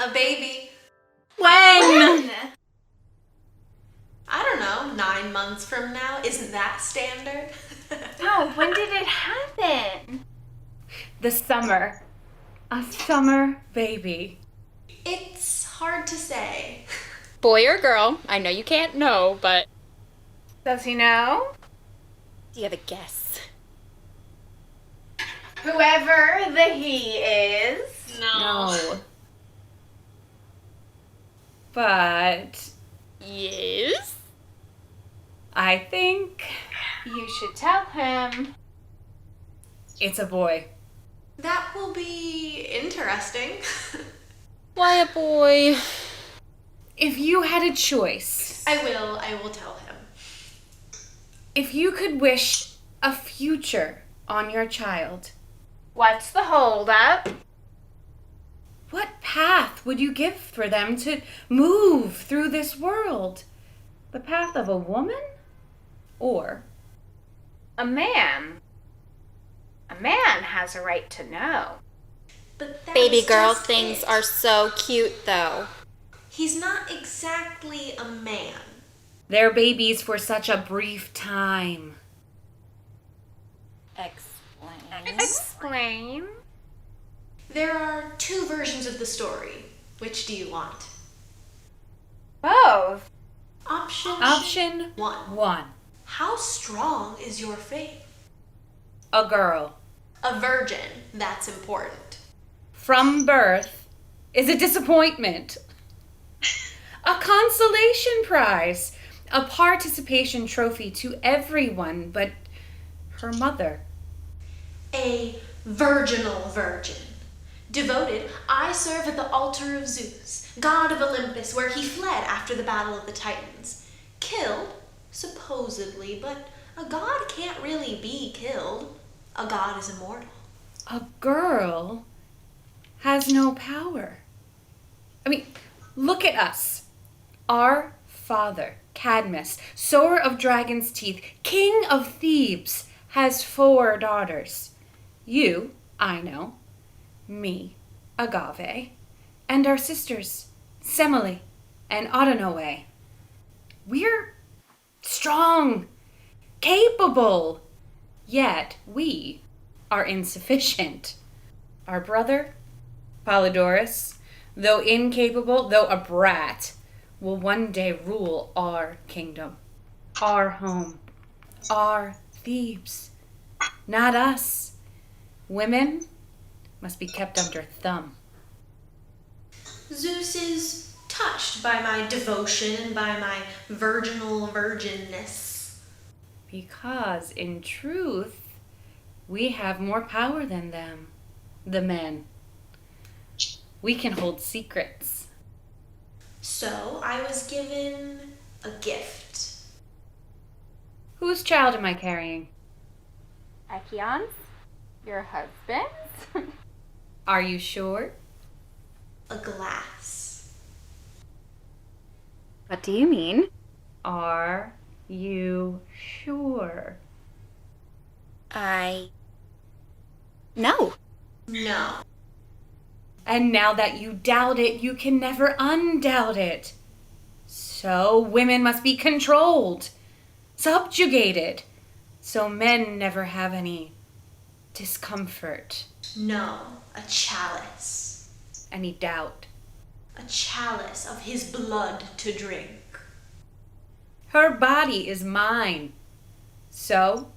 a baby. When? I don't know, 9 months from now. Isn't that standard? No, when did it happen? The summer. A summer baby. It's hard to say. Boy or girl? I know you can't know, but... Does he know? Do you have a guess? Whoever the he is. No. But Yes? I think You should tell him. it's a boy. That will be interesting. Why a boy? If you had a choice, I will tell him. if you could wish a future on your child, What's the holdup? what path would you give for them to move through this world? The path of a woman? Or A man. A man has a right to know. But that Baby is girl just things it. are so cute, though. He's not exactly a man. they're babies for such a brief time? Explain. Explain. There are 2 versions of the story. Which do you want? Both. Option 1. 1. How strong is your faith? A girl. A virgin. That's important. From birth is a disappointment. A consolation prize. A participation trophy to everyone but her mother. A virginal virgin. Devoted, I serve at the altar of Zeus, god of Olympus, where he fled after the battle of the Titans. Killed, supposedly, but a god can't really be killed. A god is immortal. A girl has no power. I mean, look at us. Our father, Cadmus, sower of dragon's teeth, king of Thebes, has 4 daughters. You, I know, me, Agave, and our sisters, Semele and Autonoe. We're strong, capable, yet we are insufficient. Our brother, Polydorus, though incapable, though a brat, will one day rule our kingdom, our home, our Thebes. Not us. Women must be kept under thumb. Zeus is touched by my devotion and by my virginal virginness. Because, in truth, we have more power than them, the men. We can hold secrets. So I was given a gift. Whose child am I carrying? Echion's? Your husband? Are you sure? A glass. What do you mean? Are you sure? No. No. And now that you doubt it, you can never undoubt it. So women must be controlled, subjugated, so men never have any discomfort, No. A chalice. any doubt. A chalice of his blood to drink. Her body is mine, so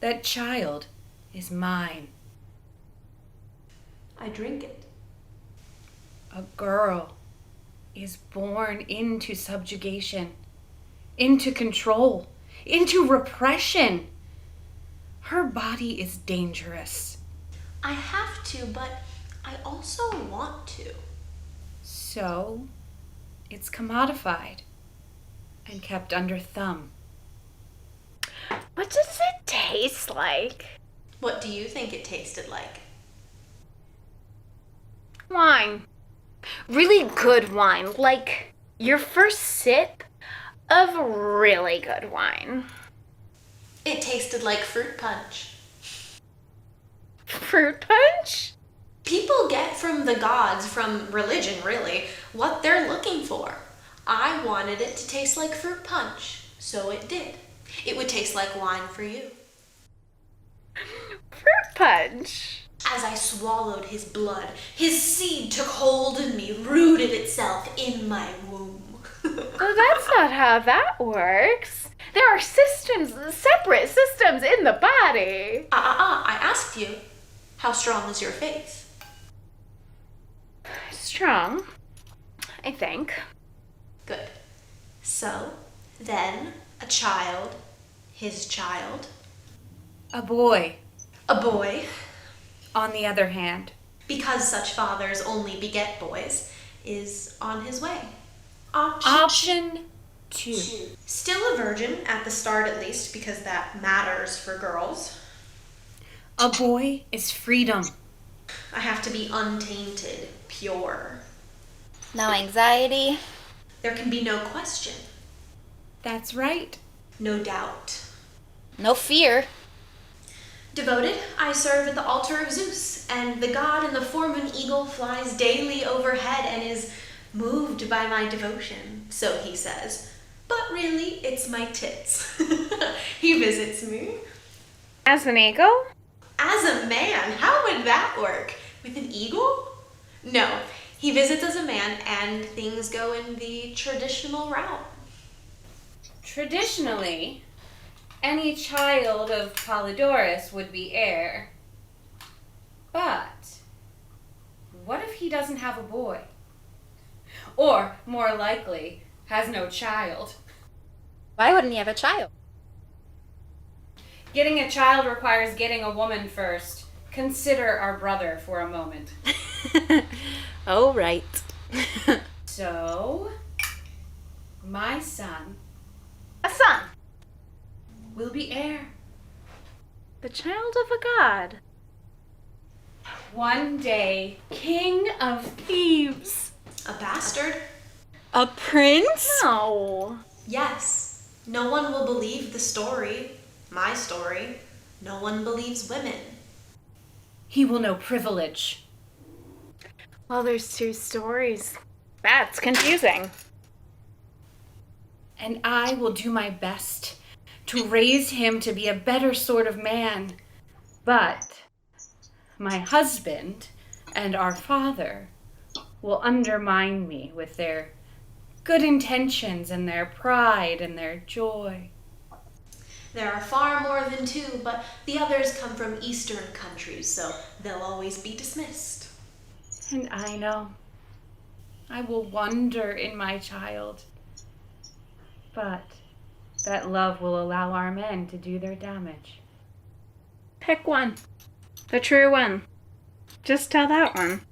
that child is mine. I drink it. A girl is born into subjugation, into control, into repression. Her body is dangerous. I have to, but I also want to. So it's commodified and kept under thumb. What does it taste like? What do you think it tasted like? Wine. Really good wine. Like your first sip of really good wine. It tasted like fruit punch. Fruit punch? People get from the gods, from religion really, what they're looking for. I wanted it to taste like fruit punch, so it did. It would taste like wine for you. Fruit punch. As I swallowed his blood, his seed took hold in me, rooted itself in my womb. Well, that's not how that works. There are systems, separate systems in the body. I asked you, how strong is your faith? Strong, I think. Good. So, then, a child, his child, A boy, a boy, on the other hand. because such fathers only beget boys, is on his way. Option 2. Still a virgin, at the start at least, because that matters for girls. A boy is freedom. I have to be untainted, pure. No anxiety. There can be no question, That's right. no doubt. No fear. Devoted, I serve at the altar of Zeus, and the god in the form of an eagle flies daily overhead and is moved by my devotion, so he says. But really, it's my tits. He visits me. As an eagle? As a man, how would that work? With an eagle? No, he visits as a man and things go in the traditional route. Traditionally, any child of Polydorus would be heir. But what if he doesn't have a boy? Or, more likely, has no child? Why wouldn't he have a child? Getting a child requires getting a woman first. Consider our brother for a moment. Oh, right. So, my son A son. will be heir. The child of a god. One day, king of Thebes. A bastard? A prince? No. Yes. No one will believe the story. My story. No one believes women. He will know privilege. Well, there's two stories. That's confusing. And I will do my best to raise him to be a better sort of man. But my husband and our father will undermine me with their good intentions and their pride and their joy. There are far more than two, but the others come from Eastern countries, so they'll always be dismissed. And I know I will wonder in my child. But that love will allow our men to do their damage. Pick one. The true one. Just tell that one.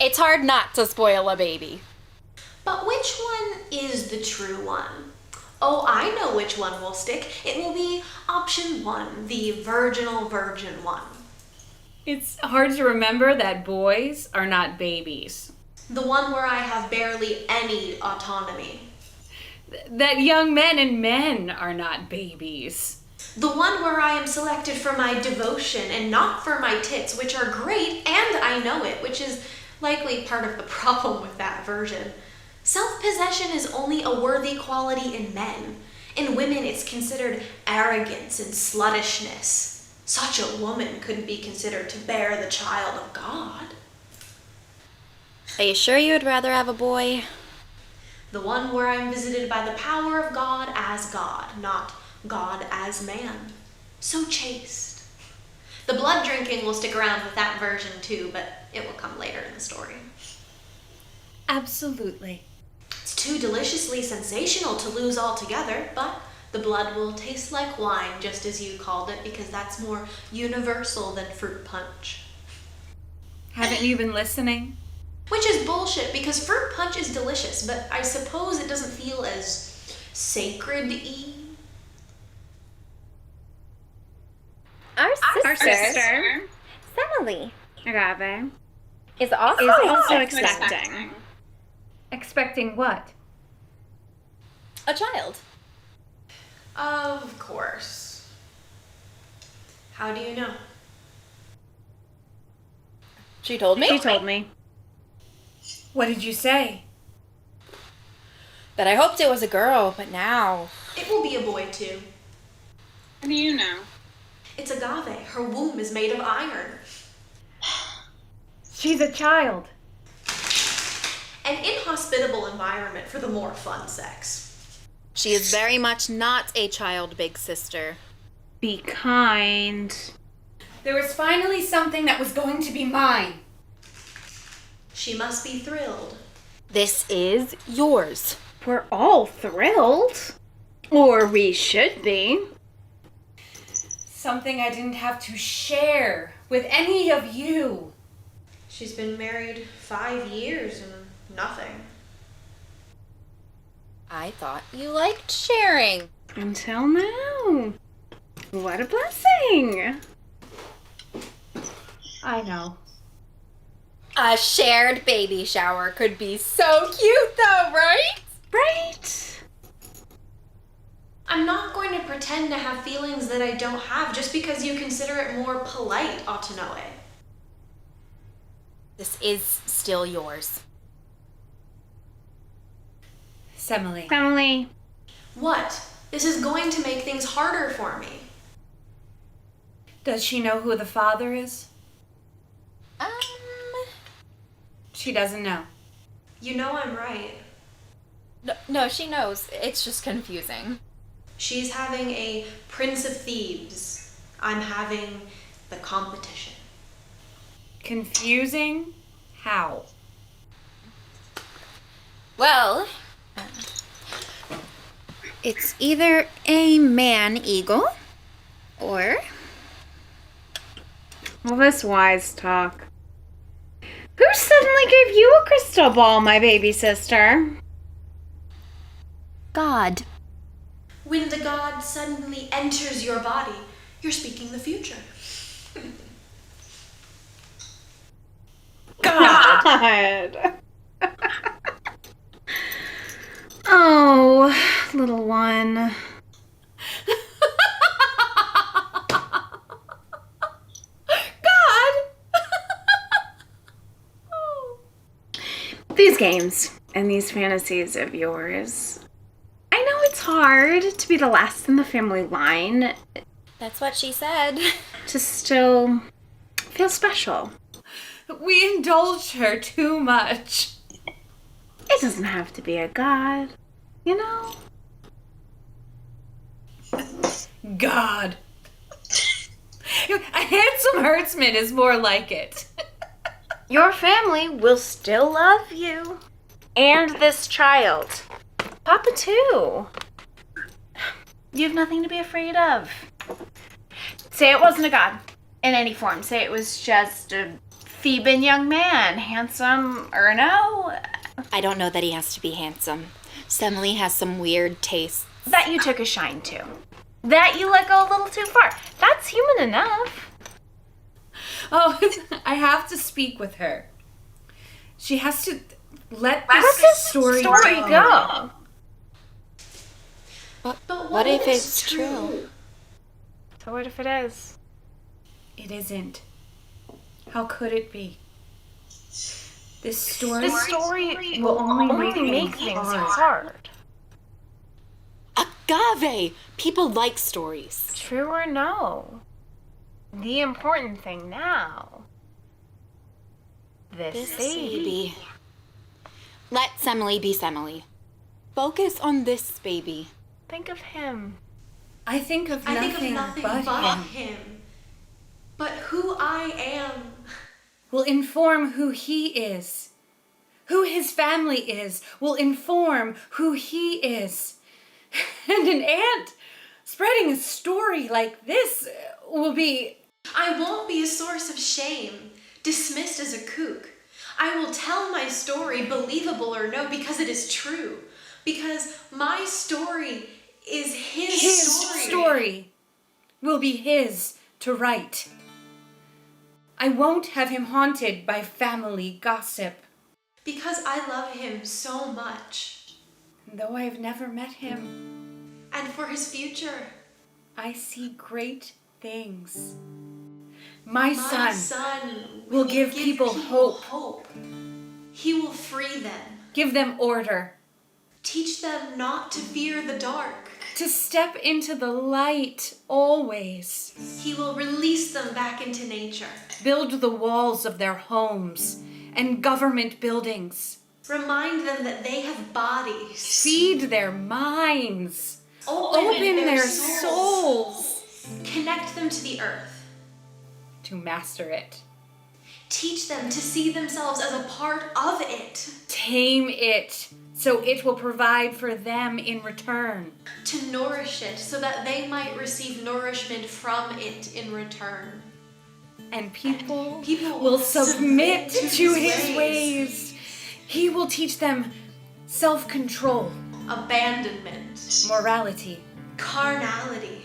It's hard not to spoil a baby. But which one is the true one? Oh, I know which one will stick. It will be option 1, the virginal virgin one. It's hard to remember that boys are not babies. The one where I have barely any autonomy. That young men and men are not babies. The one where I am selected for my devotion and not for my tits, which are great, and I know it, which is likely part of the problem with that version. Self-possession is only a worthy quality in men. In women, it's considered arrogance and sluttishness. Such a woman couldn't be considered to bear the child of God. Are you sure you would rather have a boy? The one where I'm visited by the power of God as God, not God as man. So chaste. The blood drinking will stick around with that version too, but it will come later in the story. Absolutely. It's too deliciously sensational to lose altogether, but the blood will taste like wine, just as you called it, because that's more universal than fruit punch. Haven't you been listening? Which is bullshit, because fruit punch is delicious, but I suppose it doesn't feel as sacred-y. Our sister, Emily. Agave, Is also, is also expecting. Expecting what? a child. Of course. How do you know? She told me She told me. What did you say? that I hoped it was a girl, but now... It will be a boy too. How do you know? It's Agave. Her womb is made of iron. She's a child. An inhospitable environment for the more fun sex. She is very much not a child, big sister. Be kind. There was finally something that was going to be mine. She must be thrilled. This is yours. We're all thrilled. Or we should be. Something I didn't have to share with any of you. She's been married 5 years and nothing. I thought you liked sharing. Until now. What a blessing. I know. A shared baby shower could be so cute though, right? Right? I'm not going to pretend to have feelings that I don't have just because you consider it more polite, Otanoe. This is still yours. Semele. Family. What? This is going to make things harder for me. Does she know who the father is? She doesn't know. You know I'm right. No, she knows. It's just confusing. She's having a Prince of Thieves. I'm having the competition. Confusing? How? Well, it's either a man eagle or... Well, this wise talk. Who suddenly gave you a crystal ball, my baby sister? God. When the god suddenly enters your body, you're speaking the future. God. Oh, little one. These games and these fantasies of yours. I know it's hard to be the last in the family line, That's what she said. to still feel special. We indulged her too much. It doesn't have to be a god, you know? God. A handsome herdsman is more like it. Your family will still love you. And this child. Papa, too. You have nothing to be afraid of. Say it wasn't a god in any form. Say it was just a Theban young man, handsome or no. I don't know that he has to be handsome. Semele has some weird tastes. That you took a shine to. That you let go a little too far. That's human enough. Oh, I have to speak with her. She has to let Let this this story go. But What if it's true? So what if it is? It isn't. How could it be? This story, This story will only make things hard. Agave! People like stories. True or no? The important thing now. This baby. Let Semele be Semele. Focus on this baby. Think of him. I think of nothing, but him. him. But who I am. Will inform who he is. Who his family is will inform who he is. And an aunt spreading a story like this will be... I won't be a source of shame, dismissed as a kook. I will tell my story, believable or no, because it is true. Because my story is his story will be his to write. I won't have him haunted by family gossip. Because I love him so much. Though I have never met him, And for his future. I see great things. My My son son will give people hope. He will free them. Give them order. Teach them not to fear the dark. To step into the light always. He will release them back into nature. Build the walls of their homes and government buildings. Remind them that they have bodies. Feed their minds. Open their souls. Connect them to the earth. To master it. Teach them to see themselves as a part of it. Tame it so it will provide for them in return. To nourish it so that they might receive nourishment from it in return. And people People will submit to his ways. ways. He will teach them self-control, Abandonment. morality, Carnality.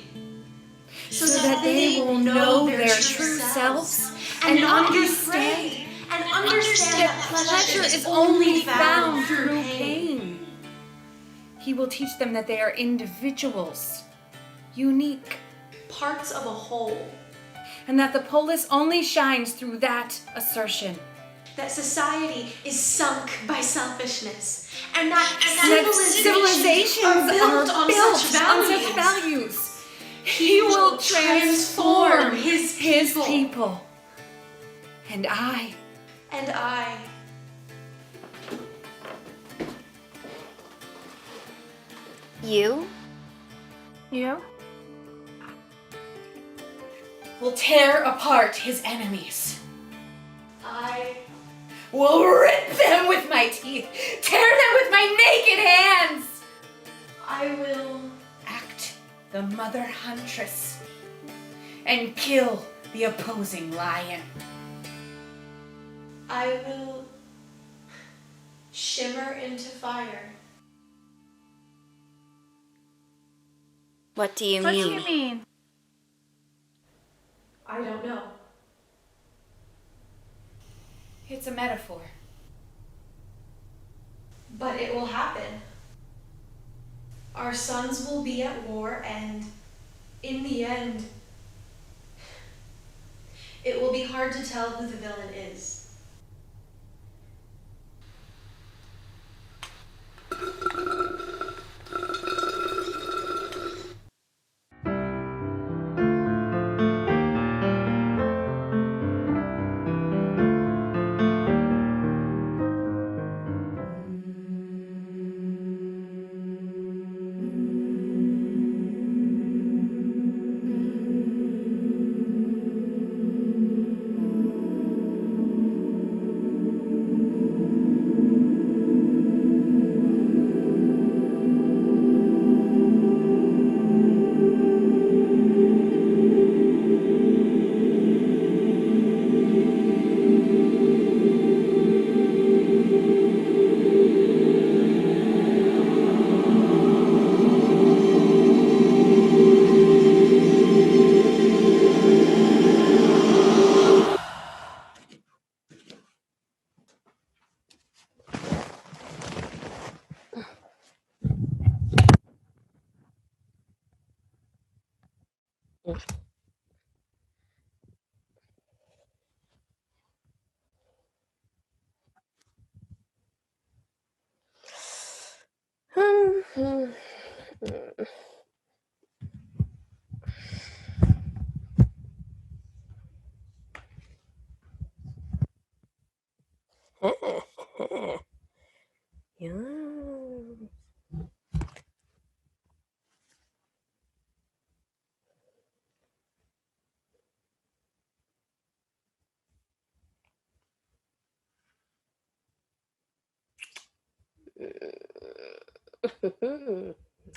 so that they will know their true selves and not be understand afraid, and understand that pleasure is only found through pain. He will teach them that they are individuals, unique, Parts of a whole. and that the polis only shines through that assertion. That society is sunk by selfishness, and that Civilizations are built on such values. values. He will transform his people. And I And I You? will tear apart his enemies. I Will rip them with my teeth. Tear them with my naked hands. will Act the mother huntress and kill the opposing lion. I will shimmer into fire. What do you What do mean? you mean? I don't know. It's a metaphor. But it will happen. Our sons will be at war, and in the end, it will be hard to tell who the villain is.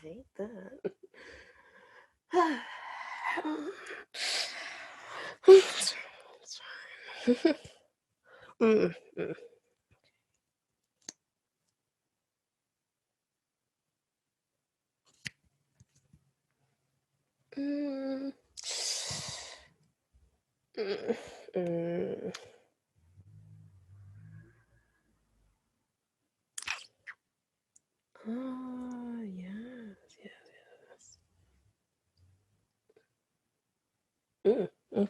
Hate that. It's fine. Mm, mm. Mm. Mm, mm. Oh, yes, yes, yes. Mm, mm.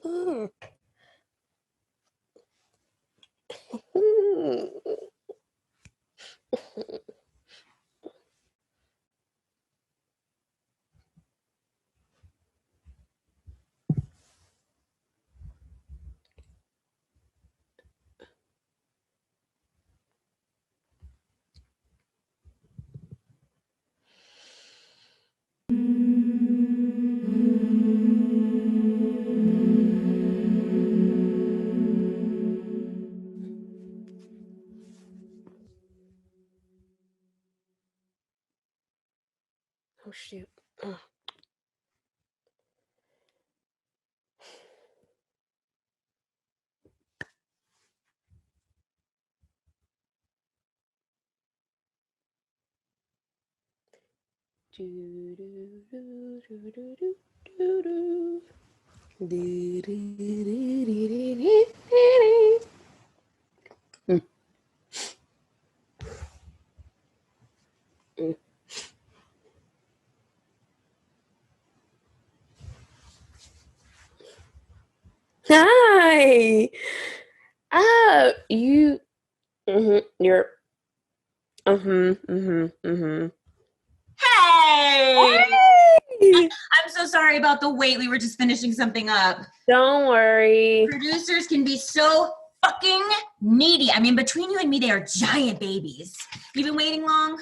Mm. Oh shoot. Oh. Do, do, do, do, do, do, do, do. Do, do, do, do, do, do, do. Mm, mm. Hi. You. You're. Hey! Hey! I'm so sorry about the wait. We were just finishing something up. Don't worry. Producers can be so fucking needy. I mean, between you and me, they are giant babies. You been waiting long?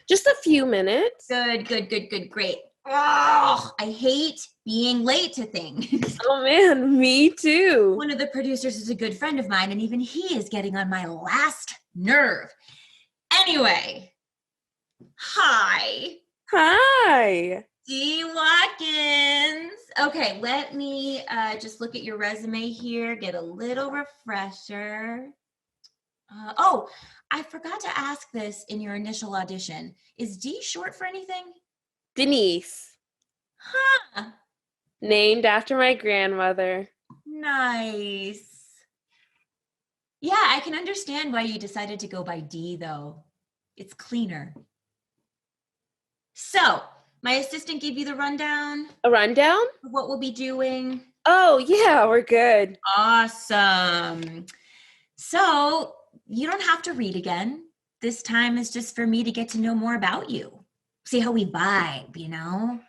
Just a few minutes. Good, great. Oh, I hate being late to things. Oh man, me too. One of the producers is a good friend of mine, and even he is getting on my last nerve. Anyway, hi. Hi. D. Watkins. Okay, let me just look at your resume here, get a little refresher. Oh, I forgot to ask this in your initial audition. Is D short for anything? Denise. Huh. Named after my grandmother. Nice. Yeah, I can understand why you decided to go by D, though. It's cleaner. So, my assistant gave you the rundown A rundown? of what we'll be doing. Oh, yeah, we're good. Awesome. So, you don't have to read again. This time is just for me to get to know more about you. See how we vibe, you know?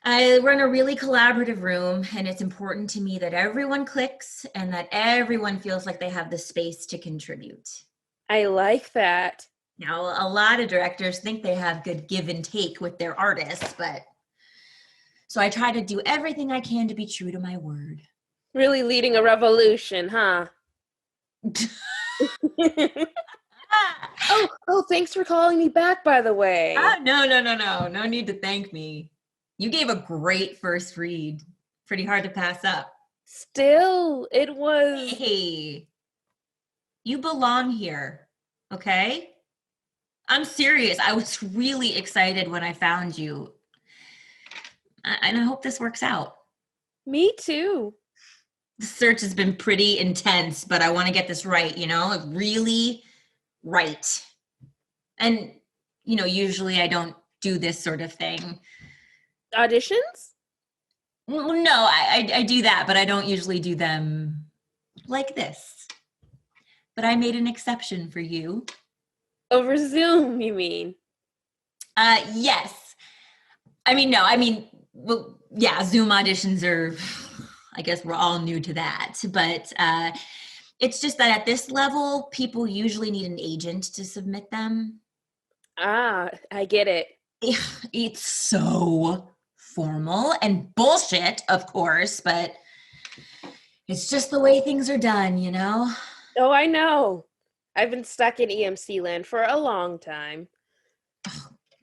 We're in a really collaborative room, and it's important to me that everyone clicks and that everyone feels like they have the space to contribute. I like that. Now, a lot of directors think they have good give and take with their artists, but so I try to do everything I can to be true to my word. Really leading a revolution, huh? Oh, thanks for calling me back, by the way. No. No need to thank me. You gave a great first read. Pretty hard to pass up. Still, it was... Hey, you belong here, okay? I'm serious. I was really excited when I found you. And I hope this works out. Me too. The search has been pretty intense, but I want to get this right, you know? Like really right. And, you know, usually I don't do this sort of thing. Auditions? No, I do that, but I don't usually do them like this. But I made an exception for you. Over Zoom, you mean? Yes. Well, yeah, Zoom auditions are, I guess we're all new to that. But it's just that at this level, people usually need an agent to submit them. Ah, I get it. It's so formal and bullshit, of course, but it's just the way things are done, you know? Oh, I know. I've been stuck in EMC land for a long time.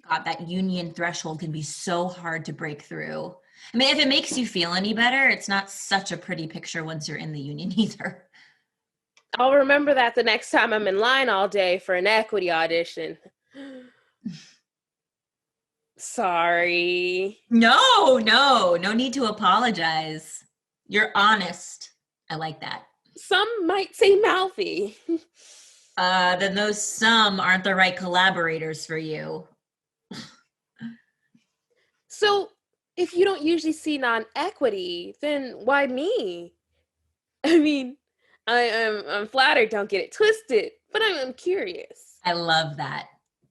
God, that union threshold can be so hard to break through. I mean, if it makes you feel any better, it's not such a pretty picture once you're in the union either. I'll remember that the next time I'm in line all day for an equity audition. Sorry. No need to apologize. You're honest. I like that. Some might say mouthy. Then those some aren't the right collaborators for you. So, if you don't usually see non-equity, then why me? I mean, I'm flattered, don't get it twisted, but I'm curious. I love that.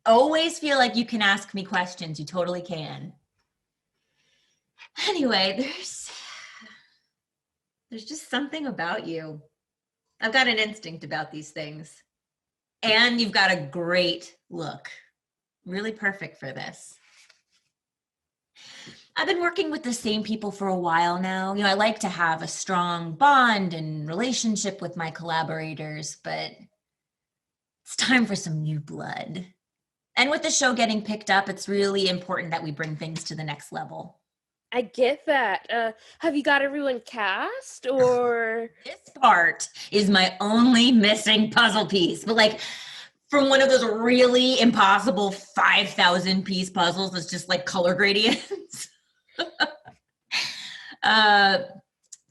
Always feel like you can ask me questions. You totally can. Anyway, there's just something about you. I've got an instinct about these things. And you've got a great look. Really perfect for this. I've been working with the same people for a while now. I like to have a strong bond and relationship with my collaborators, but it's time for some new blood. And with the show getting picked up, it's really important that we bring things to the next level. I get that. Have you got everyone cast, or? This part is my only missing puzzle piece, but like from one of those really impossible 5,000 piece puzzles that's just like color gradients.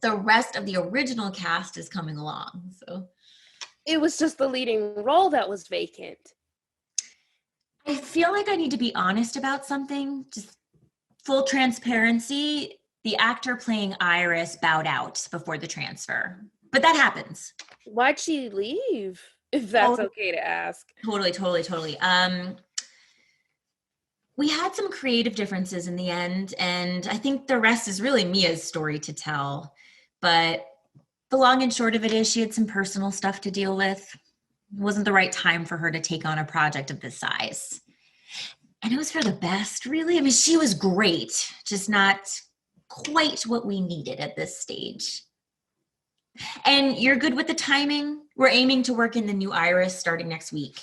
The rest of the original cast is coming along, so. It was just the leading role that was vacant. I feel like I need to be honest about something. Just full transparency. The actor playing Iris bowed out before the transfer, but that happens. Why'd she leave? If that's okay to ask. Totally. We had some creative differences in the end, and I think the rest is really Mia's story to tell. But the long and short of it is she had some personal stuff to deal with. It wasn't the right time for her to take on a project of this size. And it was for the best, really. I mean, she was great, just not quite what we needed at this stage. And you're good with the timing? We're aiming to work in the new Iris starting next week.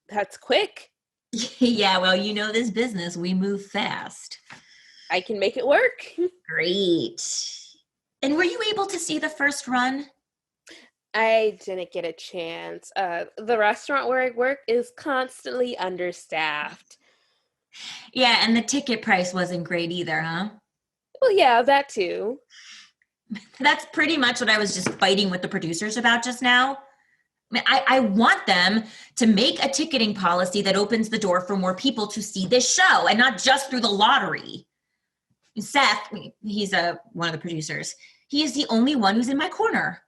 That's quick. Yeah, well, this business, we move fast. I can make it work. Great. And were you able to see the first run? I didn't get a chance. The restaurant where I work is constantly understaffed. Yeah, and the ticket price wasn't great either, huh? Well, yeah, that too. That's pretty much what I was just fighting with the producers about just now. I want them to make a ticketing policy that opens the door for more people to see this show, and not just through the lottery. Seth, he's one of the producers. He is the only one who's in my corner.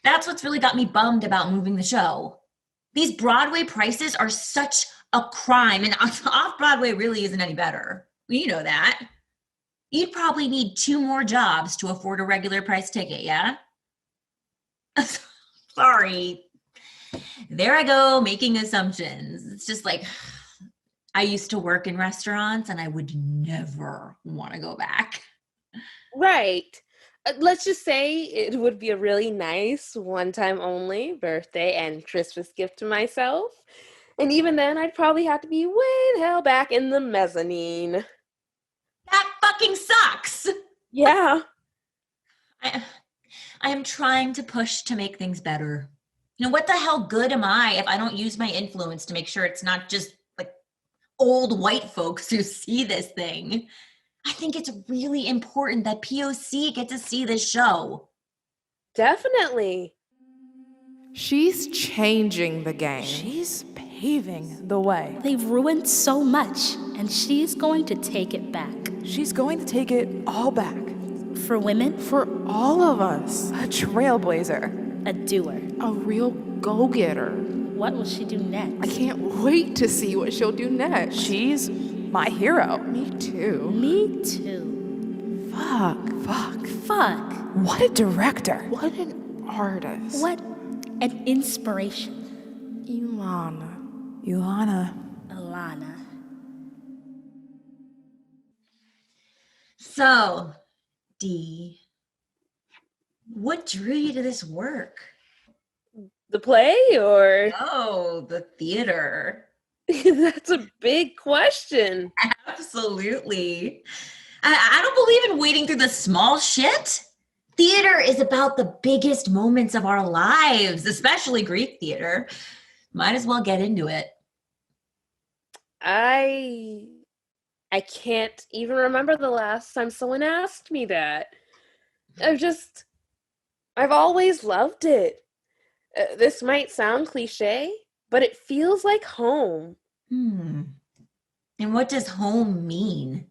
That's what's really got me bummed about moving the show. These Broadway prices are such a crime, and off-Broadway really isn't any better. You know that. You'd probably need 2 more jobs to afford a regular price ticket, yeah? Sorry. There I go, making assumptions. It's just like, I used to work in restaurants and I would never want to go back. Right. Let's just say it would be a really nice one-time only birthday and Christmas gift to myself. And even then, I'd probably have to be way the hell back in the mezzanine. That fucking sucks. Yeah. I am trying to push to make things better. What the hell good am I if I don't use my influence to make sure it's not just like old white folks who see this thing? I think it's really important that POC get to see this show. Definitely. She's changing the game. She's paving the way. They've ruined so much, and she's going to take it back. She's going to take it all back. For women? For all of us. A trailblazer. A doer. A real go-getter. What will she do next? I can't wait to see what she'll do next. She's my hero. Me too. Me too. Fuck. What a director. What an artist. What an inspiration. Ilana. Alana. So, Dee, what drew you to this work? The play, or? Oh, the theater. That's a big question. Absolutely. I don't believe in wading through the small shit. Theater is about the biggest moments of our lives, especially Greek theater. Might as well get into it. I can't even remember the last time someone asked me that. I've always loved it. This might sound cliche, but it feels like home. And what does home mean?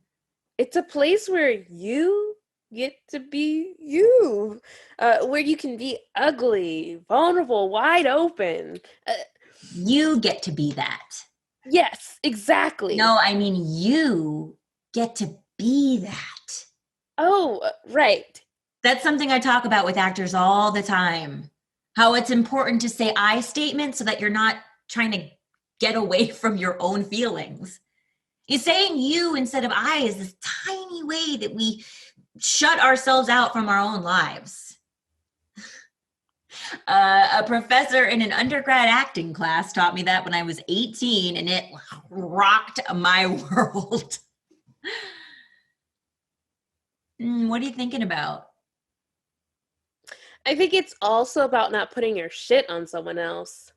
It's a place where you get to be you, where you can be ugly, vulnerable, wide open. You get to be that. Yes, exactly. No, I mean you get to be that. Oh, right. That's something I talk about with actors all the time. How it's important to say I statements so that you're not trying to get away from your own feelings. You're saying you instead of I is this tiny way that we shut ourselves out from our own lives. A professor in an undergrad acting class taught me that when I was 18, and it rocked my world. What are you thinking about? I think it's also about not putting your shit on someone else.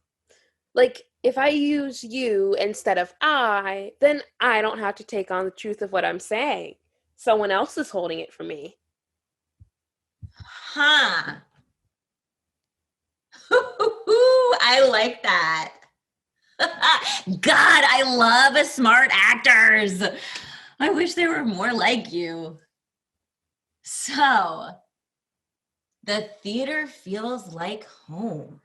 Like, if I use you instead of I, then I don't have to take on the truth of what I'm saying. Someone else is holding it for me. Huh. I like that. God, I love smart actors. I wish there were more like you. So, the theater feels like home.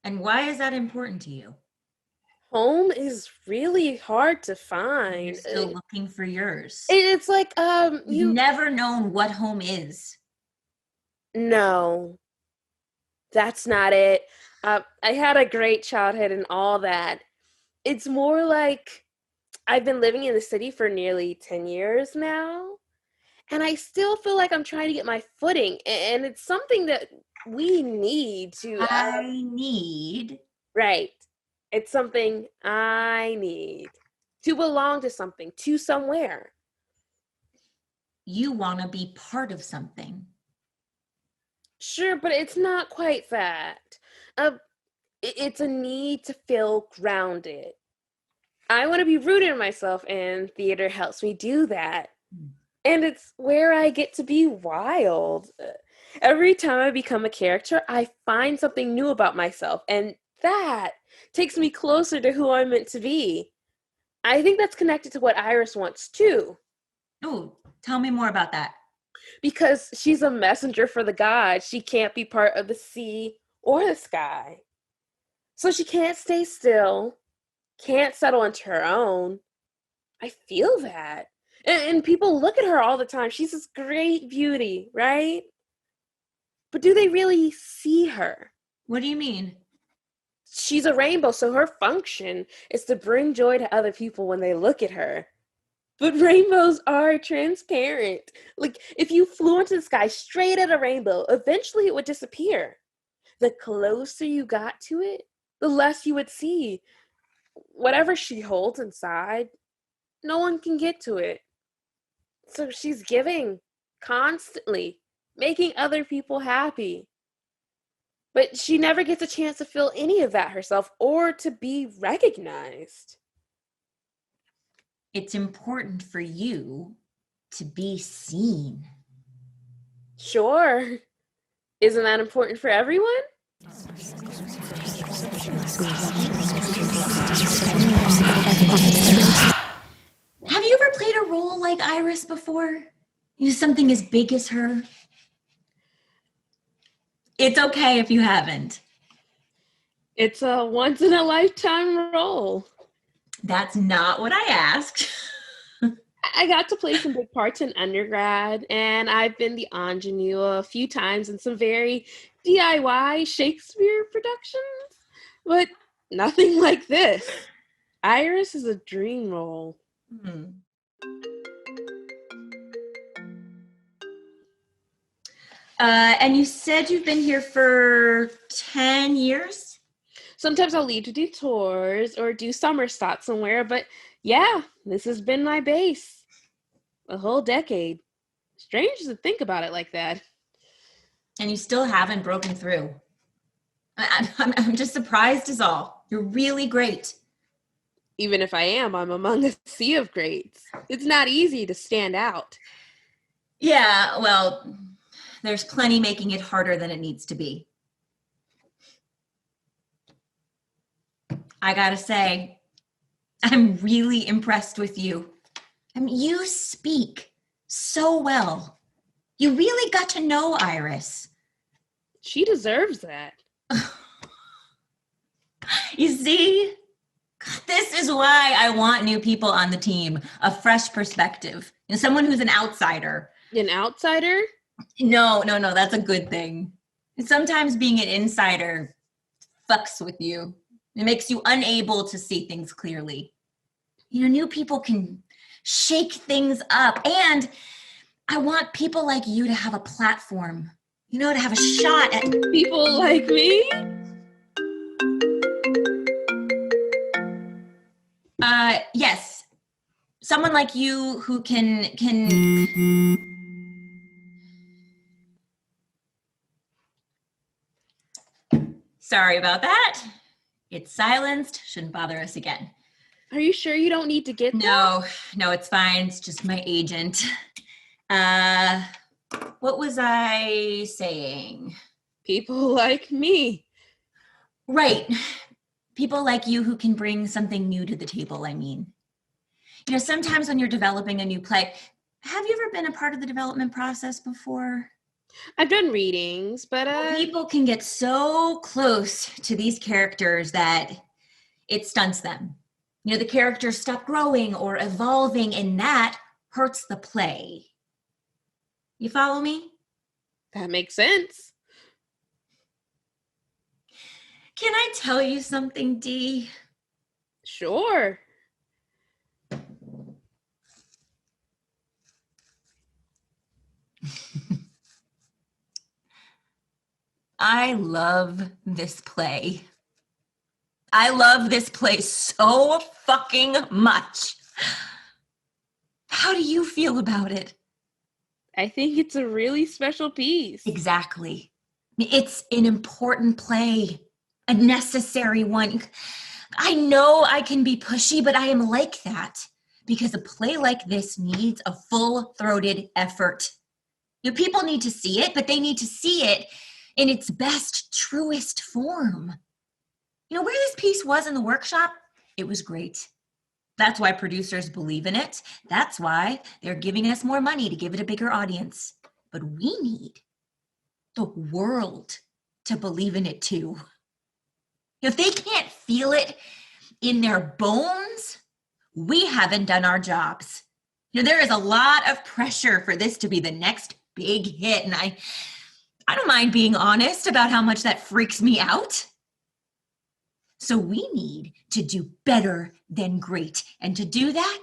And why is that important to you? Home is really hard to find. You're still looking for yours. It's like, You've never known what home is. No, that's not it. I had a great childhood and all that. It's more like I've been living in the city for nearly 10 years now, and I still feel like I'm trying to get my footing, and it's something that we need to... I need... Right. It's something I need to belong to something, to somewhere. You want to be part of something. Sure, but it's not quite that. It's a need to feel grounded. I want to be rooted in myself, and theater helps me do that. And it's where I get to be wild. Every time I become a character, I find something new about myself, and that takes me closer to who I'm meant to be. I think that's connected to what Iris wants too. Oh, tell me more about that. Because she's a messenger for the gods. She can't be part of the sea or the sky. So she can't stay still, can't settle into her own. I feel that. And people look at her all the time. She's this great beauty, right? But do they really see her? What do you mean? She's a rainbow, so her function is to bring joy to other people when they look at her. But rainbows are transparent. Like, if you flew into the sky straight at a rainbow, eventually it would disappear. The closer you got to it, the less you would see. Whatever she holds inside, no one can get to it. So she's giving constantly, making other people happy. But she never gets a chance to feel any of that herself or to be recognized. It's important for you to be seen. Sure. Isn't that important for everyone? Have you ever played a role like Iris before? Something as big as her? It's okay if you haven't. It's a once-in-a-lifetime role. That's not what I asked. I got to play some big parts in undergrad, and I've been the ingenue a few times in some very DIY Shakespeare productions, but nothing like this. Iris is a dream role. And you said you've been here for 10 years? Sometimes I'll leave to do tours or do summer stops somewhere, but yeah, this has been my base. A whole decade. Strange to think about it like that. And you still haven't broken through. I'm just surprised is all. You're really great. Even if I am, I'm among a sea of greats. It's not easy to stand out. Yeah, well, there's plenty making it harder than it needs to be. I gotta say, I'm really impressed with you. I mean, you speak so well. You really got to know Iris. She deserves that. You see? This is why I want new people on the team, a fresh perspective, someone who's an outsider. An outsider? No, that's a good thing. Sometimes being an insider fucks with you. It makes you unable to see things clearly. New people can shake things up, and I want people like you to have a platform, to have a shot at people like me? Yes. Someone like you who can Sorry about that. It's silenced. Shouldn't bother us again. Are you sure you don't need to get No, it's fine. It's just my agent. What was I saying? People like me. Right. People like you who can bring something new to the table, I mean. Sometimes when you're developing a new play, have you ever been a part of the development process before? I've done readings, but people can get so close to these characters that it stunts them. The characters stop growing or evolving, and that hurts the play. You follow me? That makes sense. Can I tell you something, Dee? Sure. I love this play. I love this play so fucking much. How do you feel about it? I think it's a really special piece. Exactly. It's an important play, a necessary one. I know I can be pushy, but I am like that because a play like this needs a full-throated effort. People need to see it, but they need to see it in its best, truest form. Where this piece was in the workshop, it was great. That's why producers believe in it. That's why they're giving us more money to give it a bigger audience. But we need the world to believe in it too. If they can't feel it in their bones, we haven't done our jobs. There is a lot of pressure for this to be the next big hit, and I don't mind being honest about how much that freaks me out. So we need to do better than great. And to do that,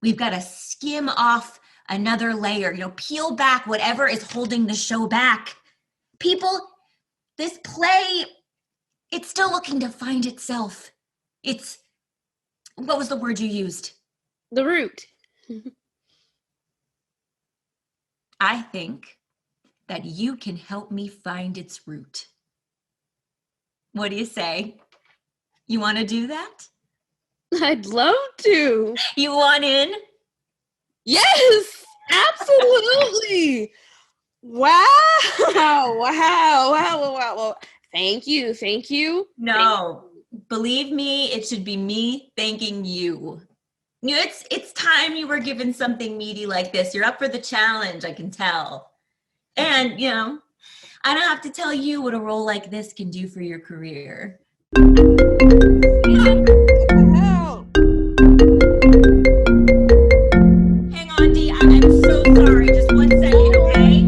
we've got to skim off another layer, peel back whatever is holding the show back. People, this play, it's still looking to find itself. What was the word you used? The root. I think that you can help me find its root. What do you say? You want to do that? I'd love to. You want in? Yes, absolutely. Wow. Thank you. No, believe me, it should be me thanking you. It's time you were given something meaty like this. You're up for the challenge, I can tell. And, I don't have to tell you what a role like this can do for your career. Hang on, Dee. I'm so sorry. Just 1 second, okay?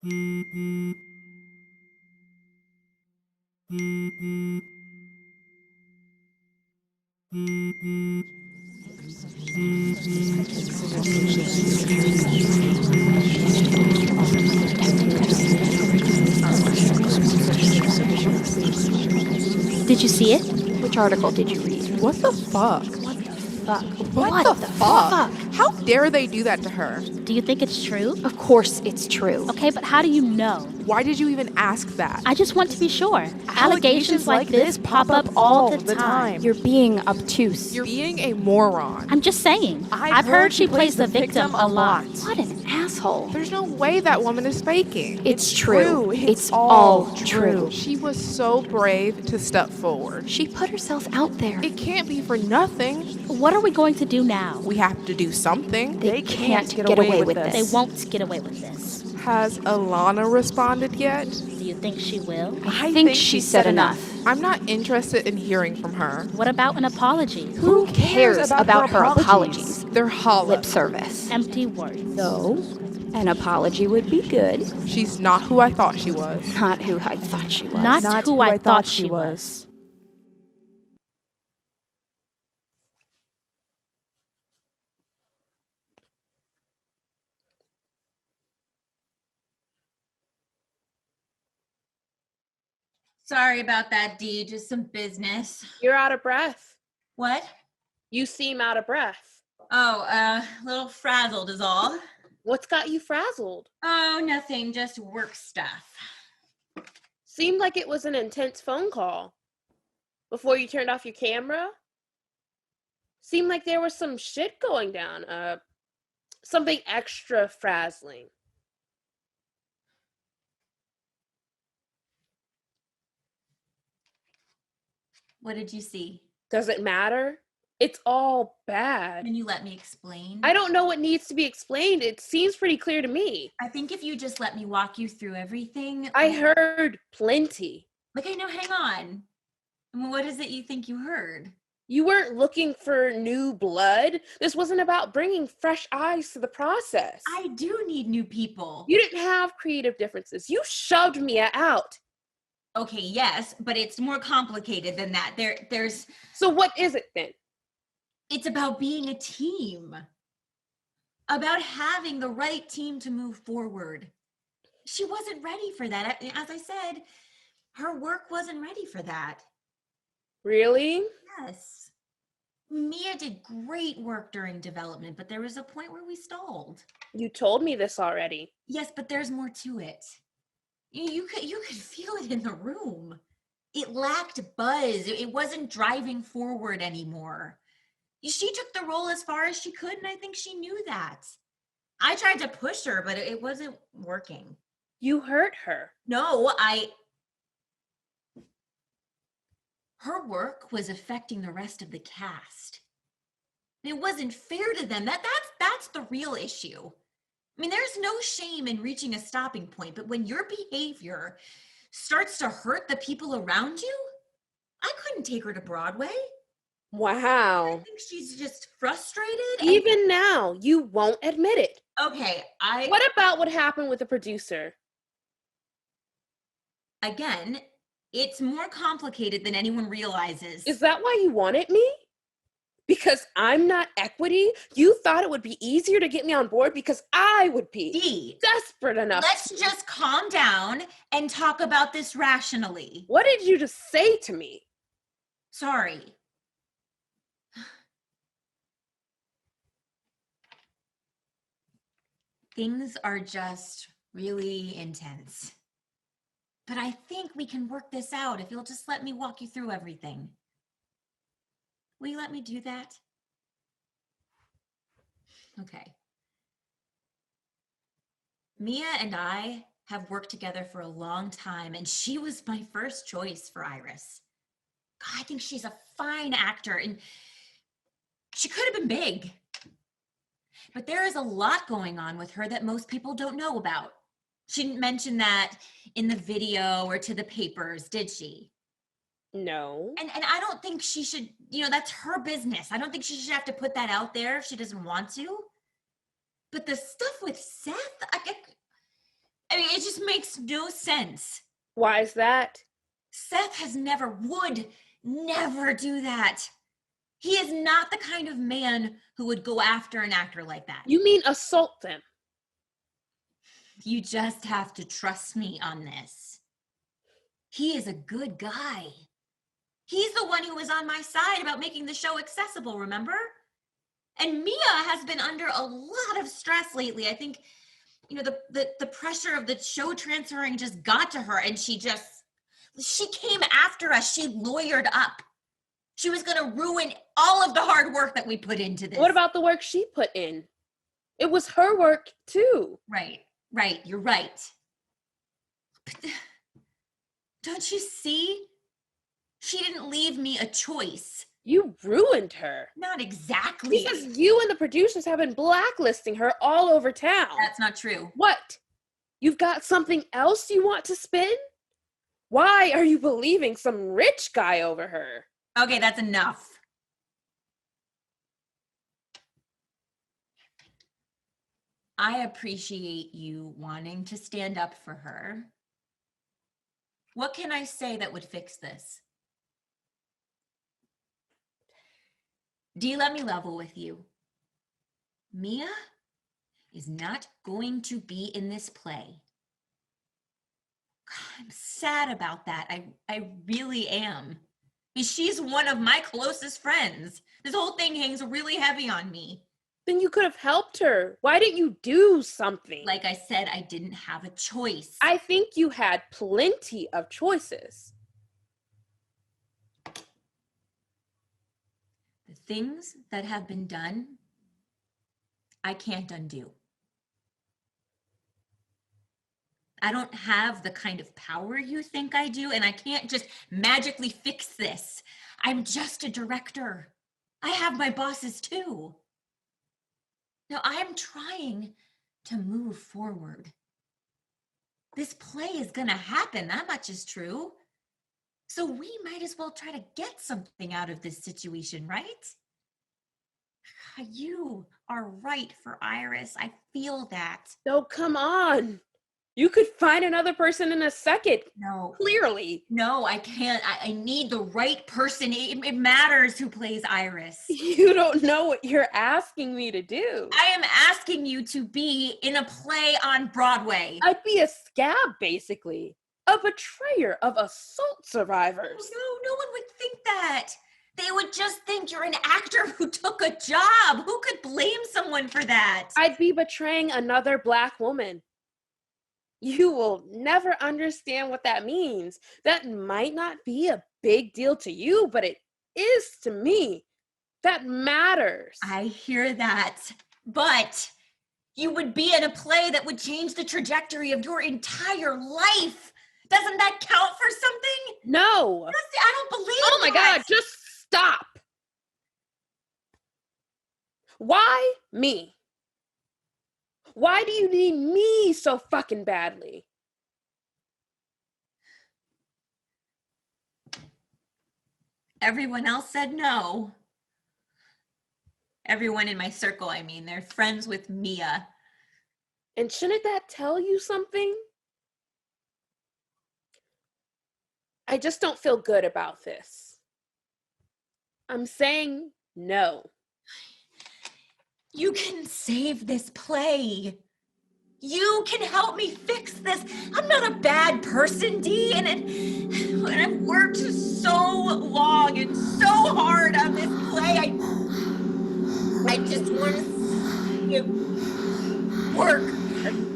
Did you see it? Which article did you read? What the fuck? What the fuck? How dare they do that to her? Do you think it's true? Of course it's true. Okay, but how do you know? Why did you even ask that? I just want to be sure. Allegations like this pop up all the time. You're being obtuse. You're being a moron. I'm just saying. I've heard she plays the victim a lot. What an asshole. There's no way that woman is faking. It's true. It's all true. She was so brave to step forward. She put herself out there. It can't be for nothing. What are we going to do now? We have to do something. They can't get away with this. They won't get away with this. Has Alana responded yet? Do you think she will? I think she said enough. I'm not interested in hearing from her. What about an apology? Who cares about her apologies? They're hollow. Lip service. Empty words. No, an apology would be good. She's not who I thought she was. Not who I thought she was. Not who I thought she was. Sorry about that, Dee. Just some business. You're out of breath. What? You seem out of breath. Oh, a little frazzled is all. What's got you frazzled? Oh, nothing. Just work stuff. Seemed like it was an intense phone call. Before you turned off your camera? Seemed like there was some shit going down. Something extra frazzling. What did you see? Does it matter? It's all bad. Can you let me explain? I don't know what needs to be explained. It seems pretty clear to me. I think if you just let me walk you through everything. I heard plenty. Okay, no, hang on. What is it you think you heard? You weren't looking for new blood. This wasn't about bringing fresh eyes to the process. I do need new people. You didn't have creative differences. You shoved me out. Okay, yes, but it's more complicated than that. There's. So what is it then? It's about being a team. About having the right team to move forward. She wasn't ready for that. As I said, her work wasn't ready for that. Really? Yes. Mia did great work during development, but there was a point where we stalled. You told me this already. Yes, but there's more to it. You could feel it in the room. It lacked buzz. It wasn't driving forward anymore. She took the role as far as she could, and I think she knew that. I tried to push her, but it wasn't working. You hurt her. No, her work was affecting the rest of the cast. It wasn't fair to them. That's the real issue. I mean, there's no shame in reaching a stopping point, but when your behavior starts to hurt the people around you, I couldn't take her to Broadway. Wow. I think she's just frustrated. Even now, you won't admit it. Okay, What about what happened with the producer? Again, it's more complicated than anyone realizes. Is that why you wanted me? Because I'm not equity? You thought it would be easier to get me on board because I would be Dee, desperate enough. let's just calm down and talk about this rationally. What did you just say to me? Sorry. Things are just really intense. But I think we can work this out if you'll just let me walk you through everything. Will you let me do that? Okay. Mia and I have worked together for a long time, and she was my first choice for Iris. God, I think she's a fine actor, and she could have been big. But there is a lot going on with her that most people don't know about. She didn't mention that in the video or to the papers, did she? No. And I don't think she should, that's her business. I don't think she should have to put that out there if she doesn't want to. But the stuff with Seth, I mean, it just makes no sense. Why is that? Seth would never do that. He is not the kind of man who would go after an actor like that. You mean assault them? You just have to trust me on this. He is a good guy. He's the one who was on my side about making the show accessible, remember? And Mia has been under a lot of stress lately. I think, the pressure of the show transferring just got to her, and she came after us. She lawyered up. She was going to ruin all of the hard work that we put into this. What about the work she put in? It was her work, too. Right. You're right. But don't you see? She didn't leave me a choice. You ruined her. Not exactly. Because you and the producers have been blacklisting her all over town. That's not true. What? You've got something else you want to spin? Why are you believing some rich guy over her? Okay, that's enough. I appreciate you wanting to stand up for her. What can I say that would fix this? Dee, let me level with you. Mia is not going to be in this play. I'm sad about that. I really am. She's one of my closest friends. This whole thing hangs really heavy on me. Then you could have helped her. Why didn't you do something? Like I said, I didn't have a choice. I think you had plenty of choices. The things that have been done, I can't undo. I don't have the kind of power you think I do, and I can't just magically fix this. I'm just a director. I have my bosses too. Now, I am trying to move forward. This play is going to happen. That much is true. So we might as well try to get something out of this situation, right? You are right for Iris. I feel that. No, come on. You could find another person in a second. No. Clearly. No, I can't. I need the right person. It matters who plays Iris. You don't know what you're asking me to do. I am asking you to be in a play on Broadway. I'd be a scab, basically. A betrayer of assault survivors. No one would think that. They would just think you're an actor who took a job. Who could blame someone for that? I'd be betraying another Black woman. You will never understand what that means. That might not be a big deal to you, but it is to me. That matters. I hear that. But you would be in a play that would change the trajectory of your entire life. Doesn't that count for something? No. I don't believe Oh my that. God, just stop. Why me? Why do you need me so fucking badly? Everyone else said no. Everyone in my circle, I mean, they're friends with Mia. And shouldn't that tell you something? I just don't feel good about this. I'm saying no. You can save this play. You can help me fix this. I'm not a bad person, Dee, and I've worked so long and so hard on this play. I just want to see it work.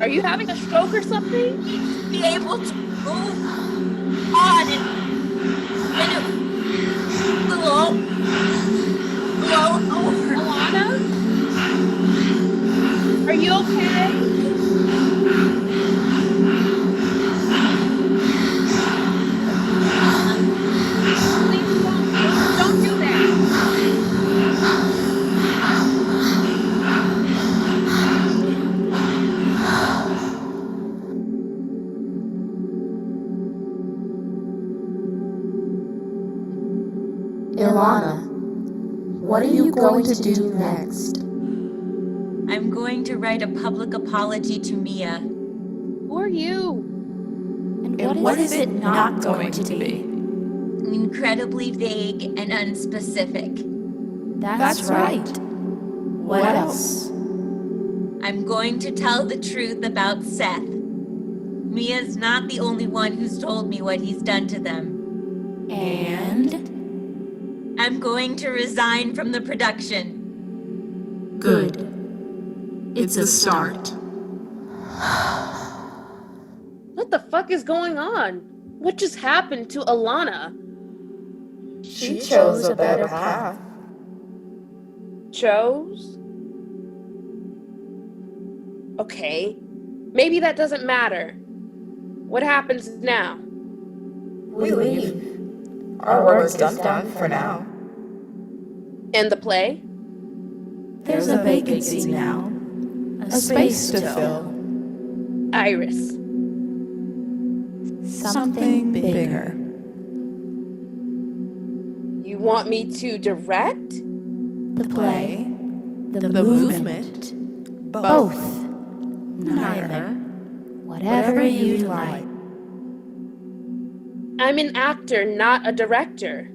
Are you having a stroke or something? Be able to move on and blow over. Alana? Are you okay? Please don't do that. Ilana, what are you going to do next? I'm going to write a public apology to Mia. Who are you? And what is it not going to be? Incredibly vague and unspecific. That's right. What else? I'm going to tell the truth about Seth. Mia's not the only one who's told me what he's done to them. And? I'm going to resign from the production. Good. It's a start. What the fuck is going on? What just happened to Alana? She chose a better path. Chose? Okay, maybe that doesn't matter. What happens now? We leave. Our work's done for now. And the play? There's a vacancy now. A space to fill. Iris. Something bigger. You want me to direct? The play. The movement. Both. Neither. Whatever you like. I'm an actor, not a director.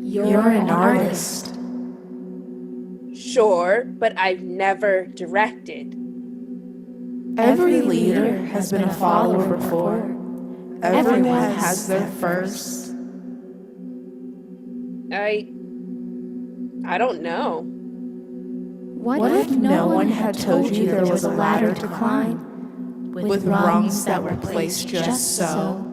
You're an artist. Sure, but I've never directed. Every leader has been a follower before. Everyone has their first. I don't know. What if no one had told you there was a ladder to climb, with rungs that were placed just so?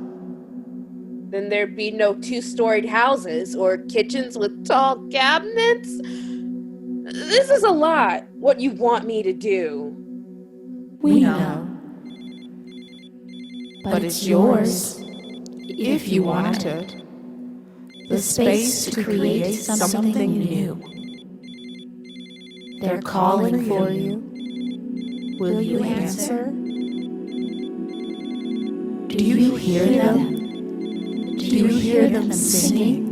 Then there'd be no two-storied houses or kitchens with tall cabinets. This is a lot, what you want me to do. We know. But it's yours, if you want it. The space to create something new. They're calling for you. Will you answer? Do you hear them? Do you hear them singing?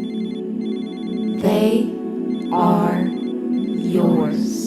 They are yours.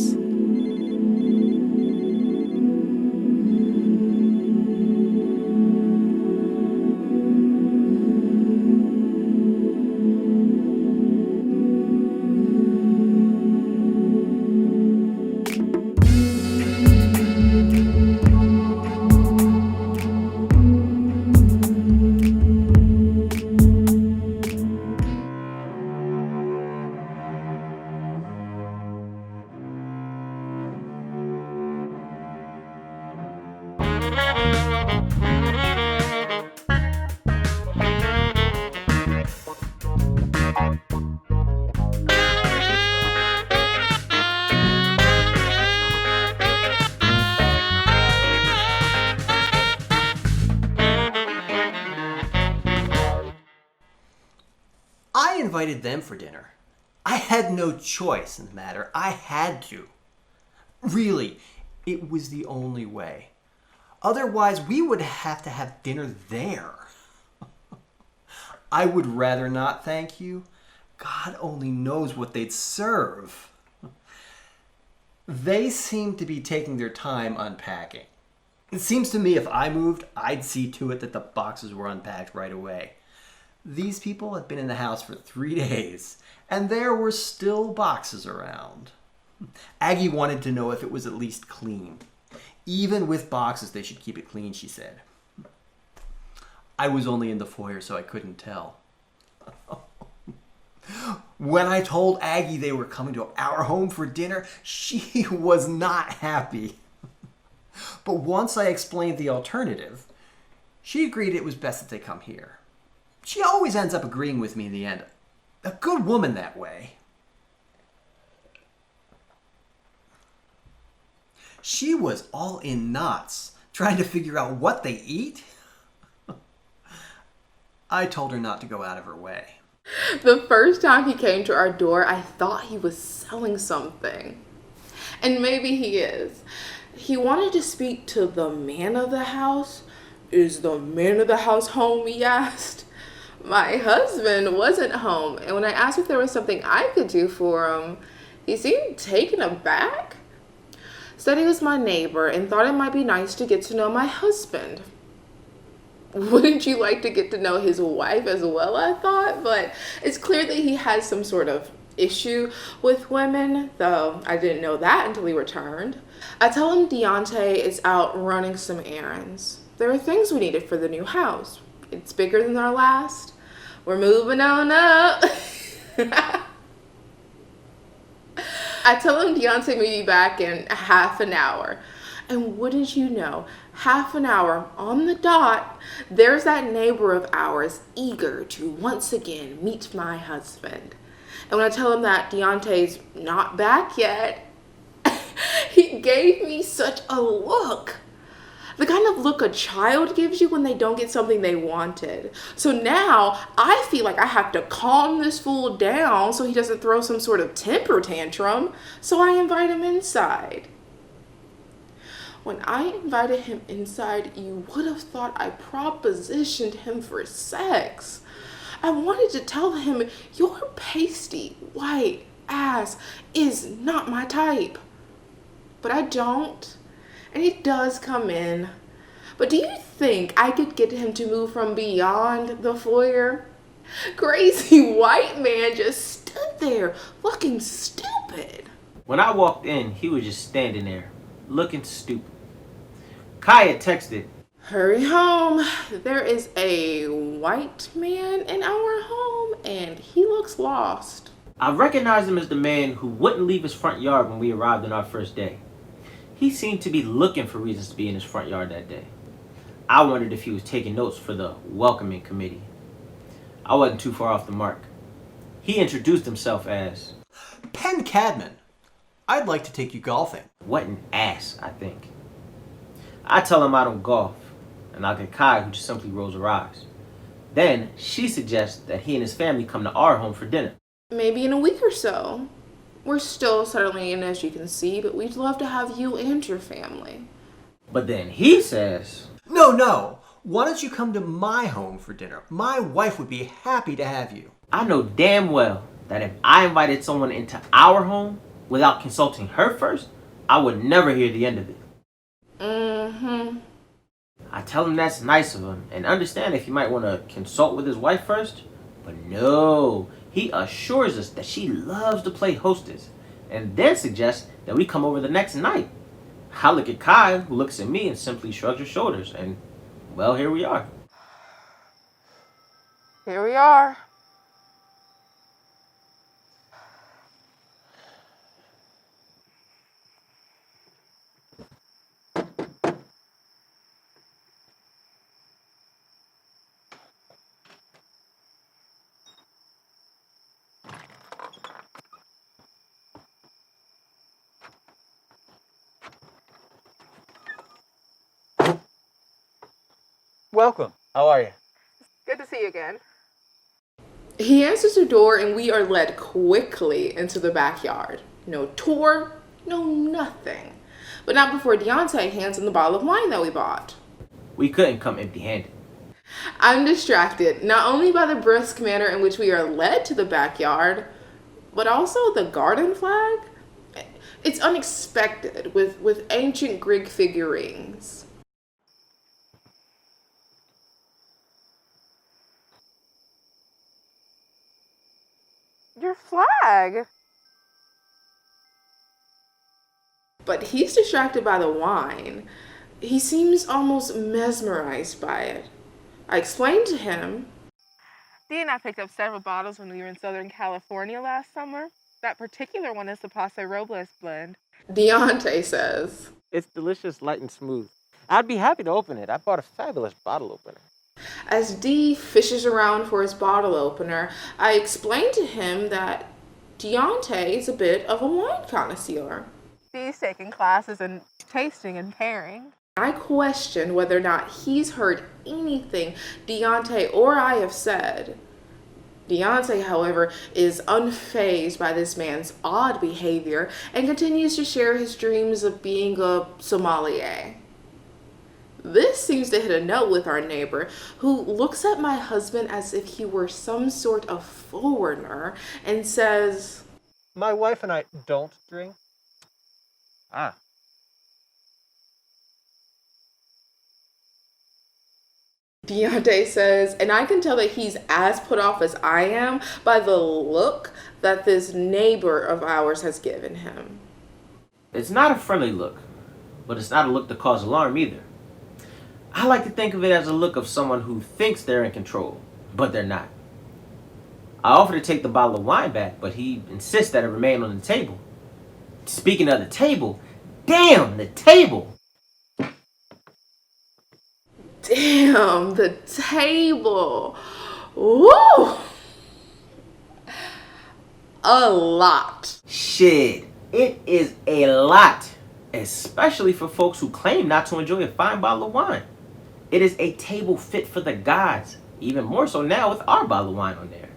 I invited them for dinner. I had no choice in the matter. I had to. Really, it was the only way. Otherwise, we would have to have dinner there. I would rather not, thank you. God only knows what they'd serve. They seem to be taking their time unpacking. It seems to me if I moved, I'd see to it that the boxes were unpacked right away. These people had been in the house for 3 days, and there were still boxes around. Aggie wanted to know if it was at least clean. Even with boxes, they should keep it clean, she said. I was only in the foyer, so I couldn't tell. When I told Aggie they were coming to our home for dinner, she was not happy. But once I explained the alternative, she agreed it was best that they come here. She always ends up agreeing with me in the end. A good woman that way. She was all in knots, trying to figure out what they eat. I told her not to go out of her way. The first time he came to our door, I thought he was selling something. And maybe he is. He wanted to speak to the man of the house. Is the man of the house home, he asked. My husband wasn't home, and when I asked if there was something I could do for him, he seemed taken aback. Said he was my neighbor and thought it might be nice to get to know my husband. Wouldn't you like to get to know his wife as well, I thought, but it's clear that he has some sort of issue with women, though I didn't know that until he returned. I tell him DIONTE is out running some errands. There are things we needed for the new house. It's bigger than our last. We're moving on up. I tell him DIONTE may be back in half an hour. And wouldn't you know, half an hour on the dot, there's that neighbor of ours eager to once again meet my husband. And when I tell him that DIONTE's not back yet, he gave me such a look. The kind of look a child gives you when they don't get something they wanted. So now I feel like I have to calm this fool down so he doesn't throw some sort of temper tantrum. So I invite him inside. When I invited him inside, you would have thought I propositioned him for sex. I wanted to tell him, your pasty white ass is not my type. But I don't. And he does come in. But do you think I could get him to move from beyond the foyer? Crazy white man just stood there looking stupid. When I walked in, he was just standing there, looking stupid. KHAI had texted, "Hurry home. There is a white man in our home and he looks lost." I recognized him as the man who wouldn't leave his front yard when we arrived on our first day. He seemed to be looking for reasons to be in his front yard that day. I wondered if he was taking notes for the welcoming committee. I wasn't too far off the mark. He introduced himself as Penn Cadman. I'd like to take you golfing. What an ass, I think. I tell him I don't golf, and I get KHAI, who just simply rolls her eyes. Then she suggests that he and his family come to our home for dinner. Maybe in a week or so. We're still settling in, as you can see, but we'd love to have you and your family. But then he says, No. Why don't you come to my home for dinner? My wife would be happy to have you. I know damn well that if I invited someone into our home without consulting her first, I would never hear the end of it. I tell him that's nice of him and understand if he might want to consult with his wife first. But no, he assures us that she loves to play hostess and then suggests that we come over the next night. I look at KHAI, who looks at me and simply shrugs her shoulders, and well, here we are. Here we are. Welcome. How are you? Good to see you again. He answers the door and we are led quickly into the backyard. No tour, no nothing. But not before DIONTE hands him the bottle of wine that we bought. We couldn't come empty-handed. I'm distracted, not only by the brisk manner in which we are led to the backyard, but also the garden flag. It's unexpected with ancient Greek figurines. Your flag. But he's distracted by the wine. He seems almost mesmerized by it. I explained to him. Dee and I picked up several bottles when we were in Southern California last summer. That particular one is the Paso Robles blend. DIONTE says. It's delicious, light, and smooth. I'd be happy to open it. I bought a fabulous bottle opener. As Dee fishes around for his bottle opener, I explained to him that DIONTE is a bit of a wine connoisseur. Dee's taking classes in tasting and pairing. I questioned whether or not he's heard anything DIONTE or I have said. DIONTE, however, is unfazed by this man's odd behavior and continues to share his dreams of being a sommelier. This seems to hit a note with our neighbor, who looks at my husband as if he were some sort of foreigner and says, My wife and I don't drink. Ah, DIONTE says, and I can tell that he's as put off as I am by the look that this neighbor of ours has given him. It's not a friendly look, but it's not a look to cause alarm either. I like to think of it as a look of someone who thinks they're in control, but they're not. I offer to take the bottle of wine back, but he insists that it remain on the table. Speaking of the table, damn, the table! Damn, the table. Woo! A lot. Shit, it is a lot. Especially for folks who claim not to enjoy a fine bottle of wine. It is a table fit for the gods. Even more so now with our bottle of wine on there.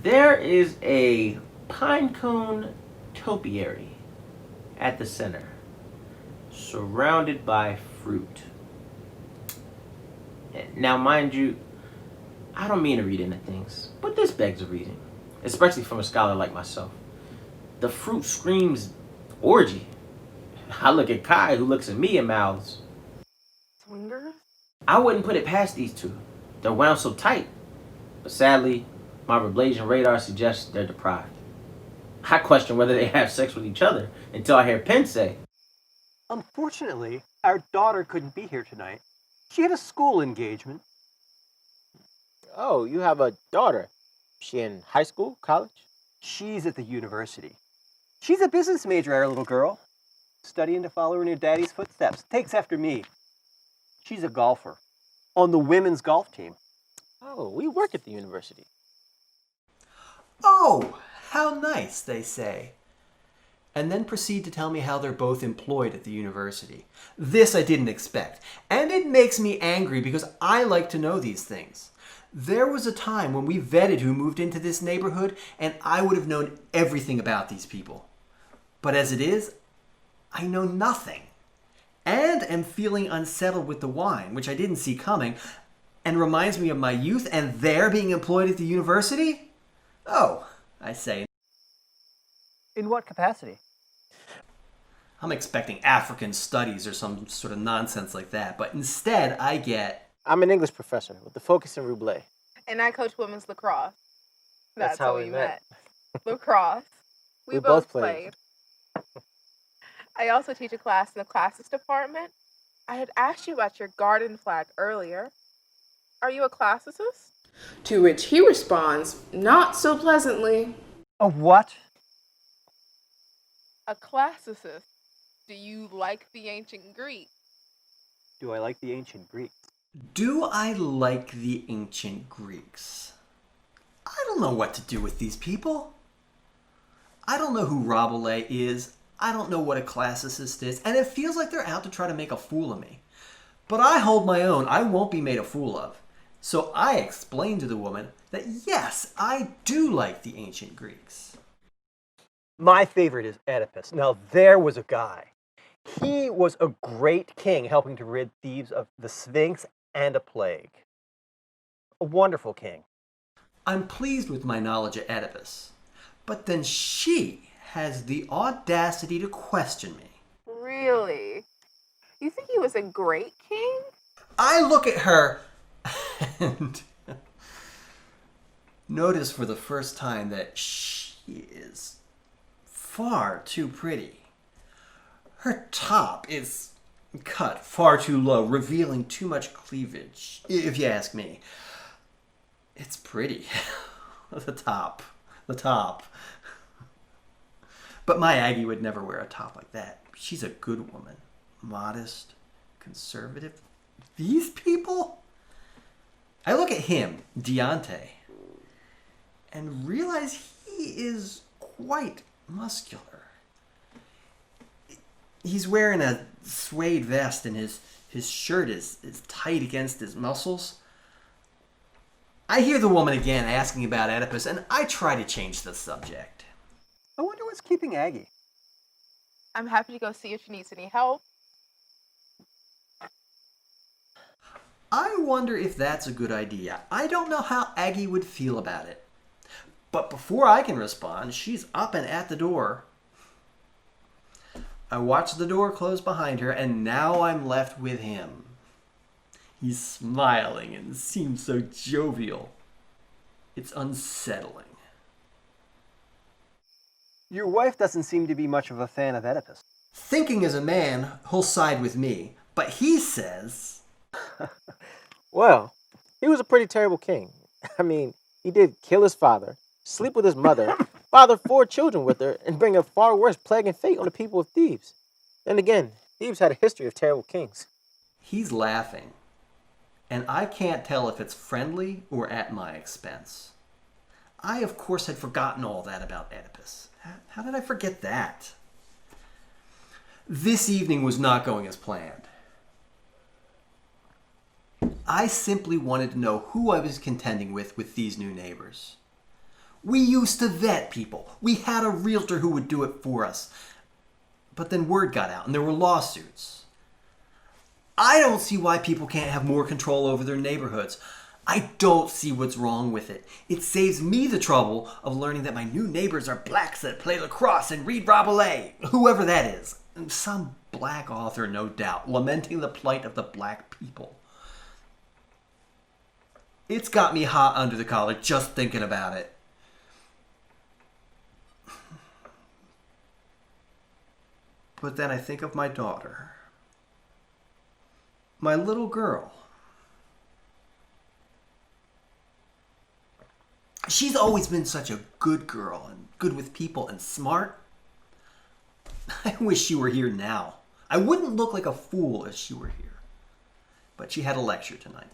There is a pine cone topiary at the center, surrounded by fruit. Now, mind you, I don't mean to read into things, but this begs a reading, especially from a scholar like myself. The fruit screams orgy. I look at KHAI, who looks at me and mouths, Swingers? I wouldn't put it past these two. They're wound so tight. But sadly, my Reblasian radar suggests they're deprived. I question whether they have sex with each other until I hear Penn say, Unfortunately, our daughter couldn't be here tonight. She had a school engagement. Oh, you have a daughter. She in high school, college? She's at the university. She's a business major, our little girl. Studying to follow in her daddy's footsteps. Takes after me. She's a golfer. On the women's golf team. Oh, we work at the university. Oh, how nice, they say. And then proceed to tell me how they're both employed at the university. This I didn't expect. And it makes me angry because I like to know these things. There was a time when we vetted who moved into this neighborhood, and I would have known everything about these people. But as it is, I know nothing. And am feeling unsettled with the wine, which I didn't see coming, and reminds me of my youth and their being employed at the university? Oh, I say. In what capacity? I'm expecting African studies or some sort of nonsense like that, but instead I get... I'm an English professor with the focus in Roublé. And I coach women's lacrosse. That's how we met. Lacrosse. We both played. I also teach a class in the classes department. I had asked you about your garden flag earlier. Are you a classicist? To which he responds, not so pleasantly. A what? A classicist. Do you like the ancient Greek? Do I like the ancient Greeks? Do I like the ancient Greeks? I don't know what to do with these people. I don't know who Rabelais is. I don't know what a classicist is. And it feels like they're out to try to make a fool of me. But I hold my own. I won't be made a fool of. So I explained to the woman that yes, I do like the ancient Greeks. My favorite is Oedipus. Now there was a guy. He was a great king helping to rid thieves of the Sphinx and a plague. A wonderful king. I'm pleased with my knowledge of Oedipus. But then she has the audacity to question me. Really? You think he was a great king? I look at her and notice for the first time that she is far too pretty. Her top is cut far too low, revealing too much cleavage, if you ask me. It's pretty. The top. But my Aggie would never wear a top like that. She's a good woman. Modest, conservative. These people? I look at him, DIONTE, and realize he is quite muscular. He's wearing a suede vest and his shirt is tight against his muscles. I hear the woman again asking about Oedipus, and I try to change the subject. I wonder what's keeping Aggie. I'm happy to go see if she needs any help. I wonder if that's a good idea. I don't know how Aggie would feel about it. But before I can respond, she's up and at the door. I watch the door close behind her, and now I'm left with him. He's smiling and seems so jovial. It's unsettling. Your wife doesn't seem to be much of a fan of Oedipus. Thinking as a man, he'll side with me, but he says... Well, he was a pretty terrible king. I mean, he did kill his father, sleep with his mother, father 4 children with her, and bring a far worse plague and fate on the people of Thebes. Then again, Thebes had a history of terrible kings. He's laughing, and I can't tell if it's friendly or at my expense. I, of course, had forgotten all that about Oedipus. How did I forget that? This evening was not going as planned. I simply wanted to know who I was contending with these new neighbors. We used to vet people. We had a realtor who would do it for us. But then word got out and there were lawsuits. I don't see why people can't have more control over their neighborhoods. I don't see what's wrong with it. It saves me the trouble of learning that my new neighbors are blacks that play lacrosse and read Rabelais, whoever that is. Some black author, no doubt, lamenting the plight of the black people. It's got me hot under the collar just thinking about it. But then I think of my daughter. My little girl. She's always been such a good girl and good with people and smart. I wish she were here now. I wouldn't look like a fool if she were here. But she had a lecture tonight.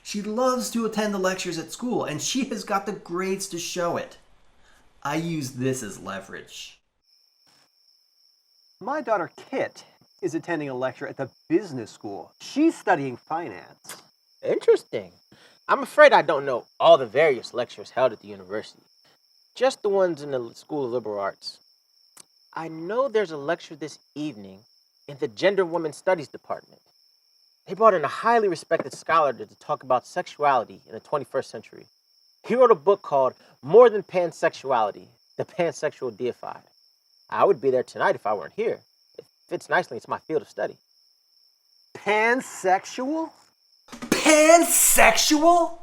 She loves to attend the lectures at school, and she has got the grades to show it. I use this as leverage. My daughter Kit is attending a lecture at the business school. She's studying finance. Interesting. I'm afraid I don't know all the various lectures held at the university. Just the ones in the School of Liberal Arts. I know there's a lecture this evening in the Gender Women Studies department. They brought in a highly respected scholar to talk about sexuality in the 21st century. He wrote a book called More Than Pansexuality, The Pansexual Deified. I would be there tonight if I weren't here. It fits nicely into my field of study. Pansexual? Pansexual?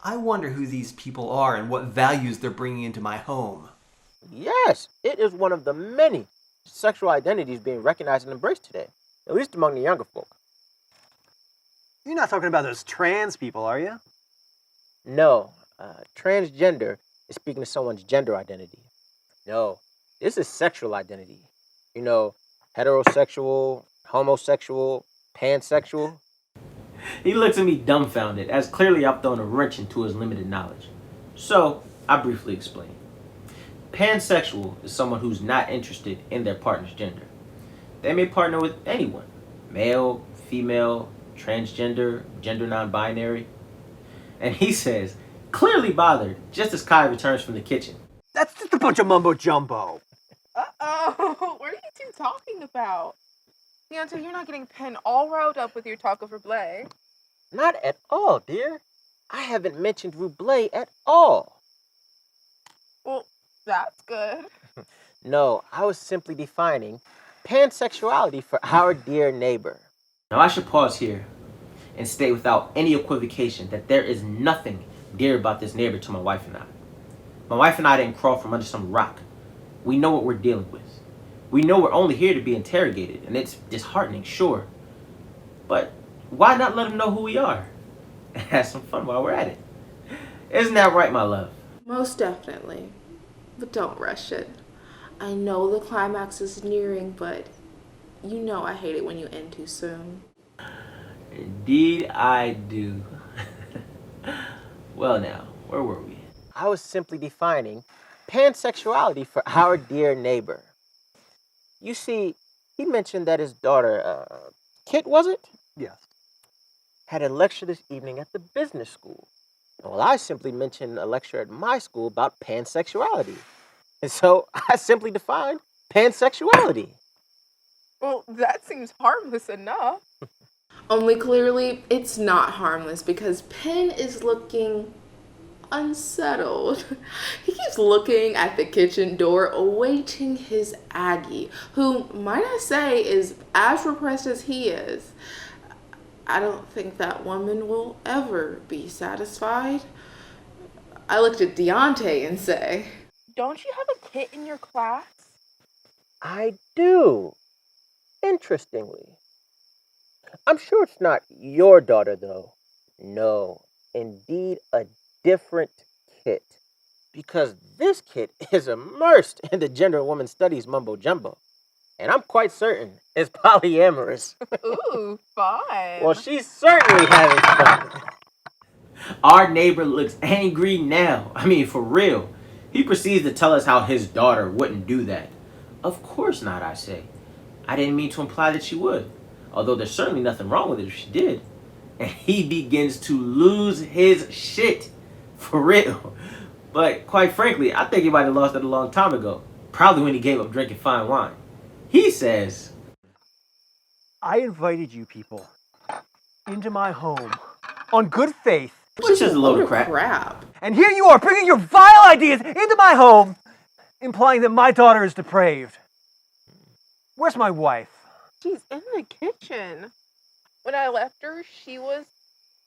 I wonder who these people are and what values they're bringing into my home. Yes, it is one of the many sexual identities being recognized and embraced today, at least among the younger folk. You're not talking about those trans people, are you? No, transgender is speaking of someone's gender identity. No, this is sexual identity. You know, heterosexual, homosexual, pansexual. He looks at me dumbfounded, as clearly I've thrown a wrench into his limited knowledge. So, I briefly explain. Pansexual is someone who's not interested in their partner's gender. They may partner with anyone, male, female, transgender, gender non-binary. And he says, clearly bothered, just as Kai returns from the kitchen. That's just a bunch of mumbo-jumbo. Uh-oh, what are you two talking about? DIONTE, you're not getting Penn all riled up with your talk of Rabelais. Not at all, dear. I haven't mentioned Rabelais at all. Well, that's good. No, I was simply defining pansexuality for our dear neighbor. Now I should pause here and state without any equivocation that there is nothing dear about this neighbor to my wife and I. My wife and I didn't crawl from under some rock. We know what we're dealing with. We know we're only here to be interrogated, and it's disheartening, sure. But why not let them know who we are? And have some fun while we're at it. Isn't that right, my love? Most definitely. But don't rush it. I know the climax is nearing, but you know I hate it when you end too soon. Indeed I do. Well now, where were we? I was simply defining pansexuality for our dear neighbor. You see, he mentioned that his daughter, Kit, was it? Yes. Had a lecture this evening at the business school. Well, I simply mentioned a lecture at my school about pansexuality. And so I simply defined pansexuality. Well, that seems harmless enough. Only clearly it's not harmless because Penn is looking unsettled. He keeps looking at the kitchen door, awaiting his Aggie, who, might I say, is as repressed as he is. I don't think that woman will ever be satisfied. I looked at DIONTE and say, Don't you have a kid in your class? I do. Interestingly. I'm sure it's not your daughter, though. No, indeed a different kit. Because this kit is immersed in the gender and woman studies mumbo jumbo. And I'm quite certain it's polyamorous. Ooh, fun. Well, she's certainly having fun. Our neighbor looks angry now. I mean, for real. He proceeds to tell us how his daughter wouldn't do that. Of course not, I say. I didn't mean to imply that she would. Although there's certainly nothing wrong with it if she did. And he begins to lose his shit. For real. But quite frankly, I think he might have lost it a long time ago. Probably when he gave up drinking fine wine. He says, I invited you people into my home on good faith. Which is a load of crap. And here you are bringing your vile ideas into my home, implying that my daughter is depraved. Where's my wife? She's in the kitchen. When I left her, she was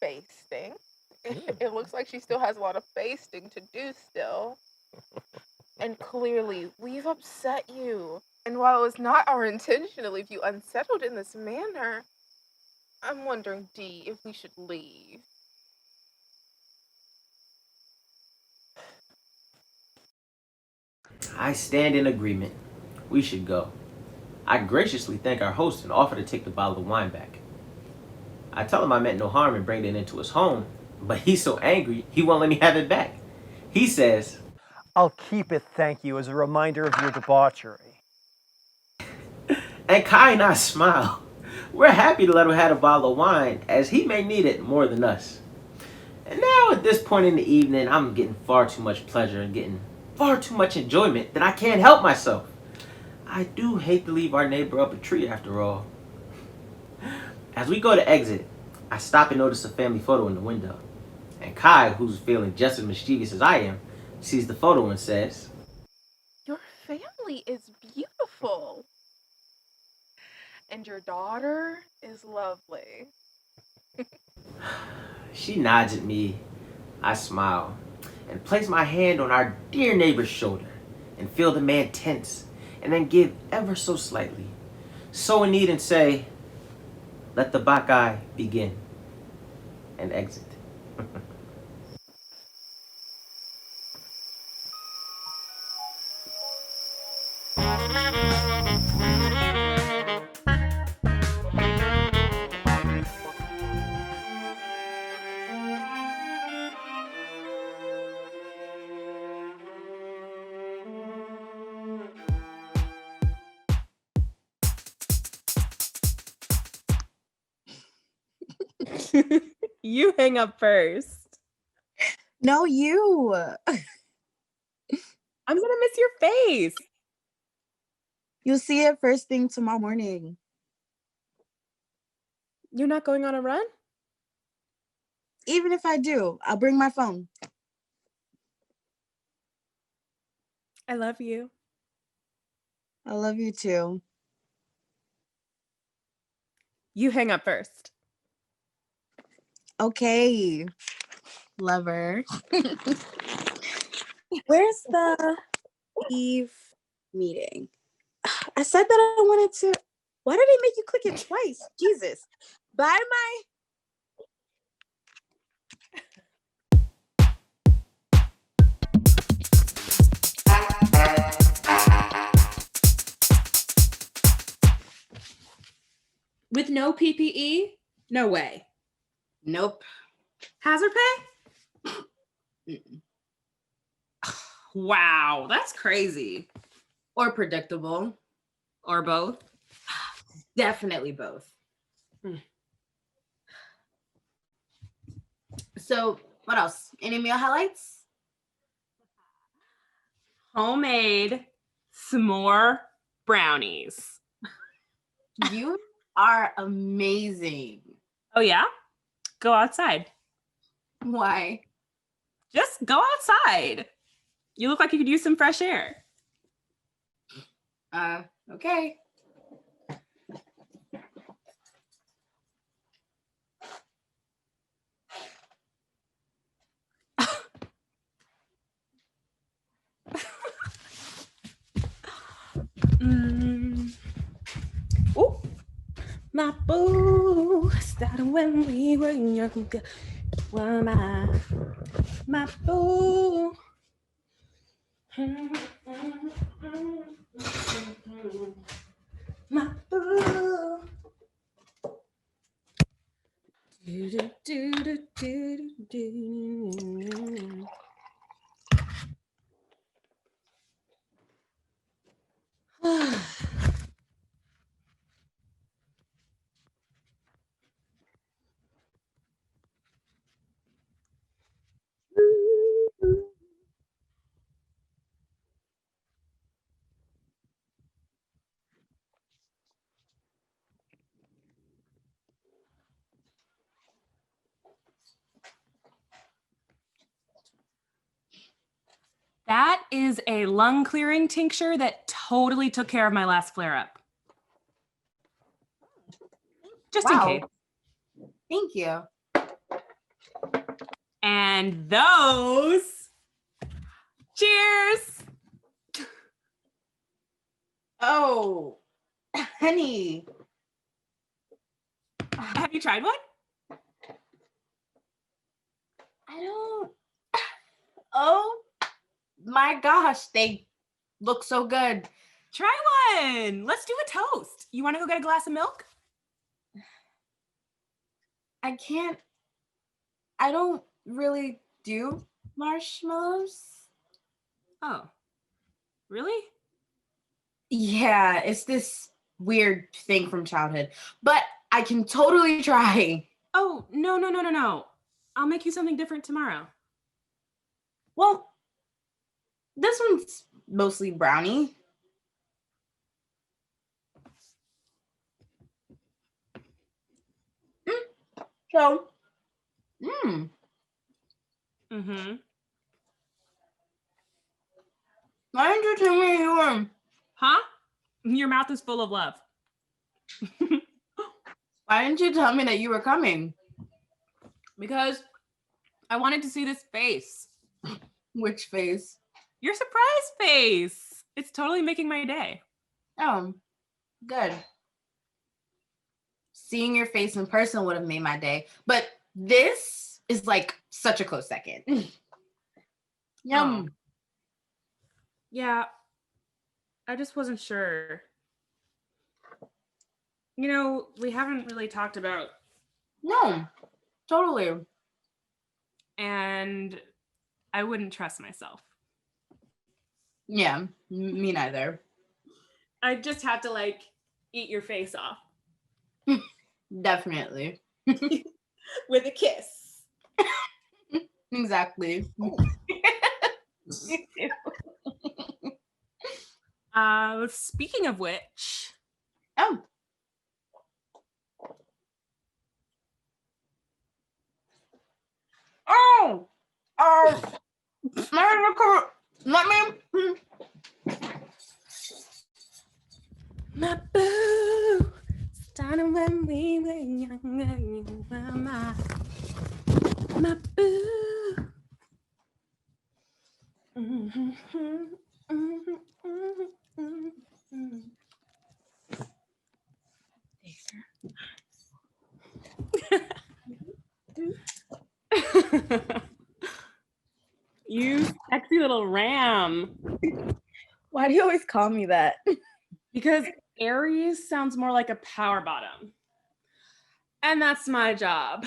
basting. It looks like she still has a lot of basting to do still. And clearly, we've upset you. And while it was not our intention to leave you unsettled in this manner, I'm wondering, Dee, if we should leave. I stand in agreement. We should go. I graciously thank our host and offer to take the bottle of wine back. I tell him I meant no harm in bringing it into his home, but he's so angry he won't let me have it back. He says, I'll keep it, thank you, as a reminder of your debauchery. And KHAI and I smile. We're happy to let him have a bottle of wine, as he may need it more than us. And now at this point in the evening, I'm getting far too much pleasure and getting far too much enjoyment that I can't help myself. I do hate to leave our neighbor up a tree after all. As we go to exit, I stop and notice a family photo in the window. And KHAI, who's feeling just as mischievous as I am, sees the photo and says, Your family is beautiful. And your daughter is lovely. She nods at me. I smile and place my hand on our dear neighbor's shoulder and feel the man tense and then give ever so slightly. So in need and say, let the Bakkhai begin, and exit. You hang up first. No, you. I'm gonna miss your face. You'll see it first thing tomorrow morning. You're not going on a run? Even if I do, I'll bring my phone. I love you. I love you too. You hang up first. Okay, lover. Where's the Eve meeting? I said that I wanted to. Why did they make you click it twice? Jesus. Bye, my. With no PPE? No way. Nope. Hazard pay? Wow, that's crazy. Or predictable. Or both. Definitely both. So, what else? Any meal highlights? Homemade s'more brownies. You are amazing. Oh yeah? Go outside. Why? Just go outside. You look like you could use some fresh air. Okay. My boo started when we were younger. Well, my boo. My boo. Do, do, do, do, do, do. That is a lung clearing tincture that totally took care of my last flare up. Just in case. Thank you. And those. Cheers. Oh, honey. Have you tried one? I don't. Oh my gosh, they look so good. Try one. Let's do a toast. You want to go get a glass of milk? I can't. I don't really do marshmallows. Oh, really? Yeah, it's this weird thing from childhood, but I can totally try. Oh, no. I'll make you something different tomorrow. Well, this one's mostly brownie. So, Mm-hmm. why didn't you tell me you were? Huh? Your mouth is full of love. Why didn't you tell me that you were coming? Because I wanted to see this face. Which face? Your surprise face. It's totally making my day. Oh, good. Seeing your face in person would have made my day, but this is like such a close second. Yum. Oh. Yeah, I just wasn't sure. You know, we haven't really talked about. No, totally. And I wouldn't trust myself. Yeah, me neither. I just had to like eat your face off. Definitely. With a kiss. Exactly. Speaking of which. Let me. My boo started when we were younger. You were my boo. You sexy little ram. Why do you always call me that? Because Aries sounds more like a power bottom. And that's my job.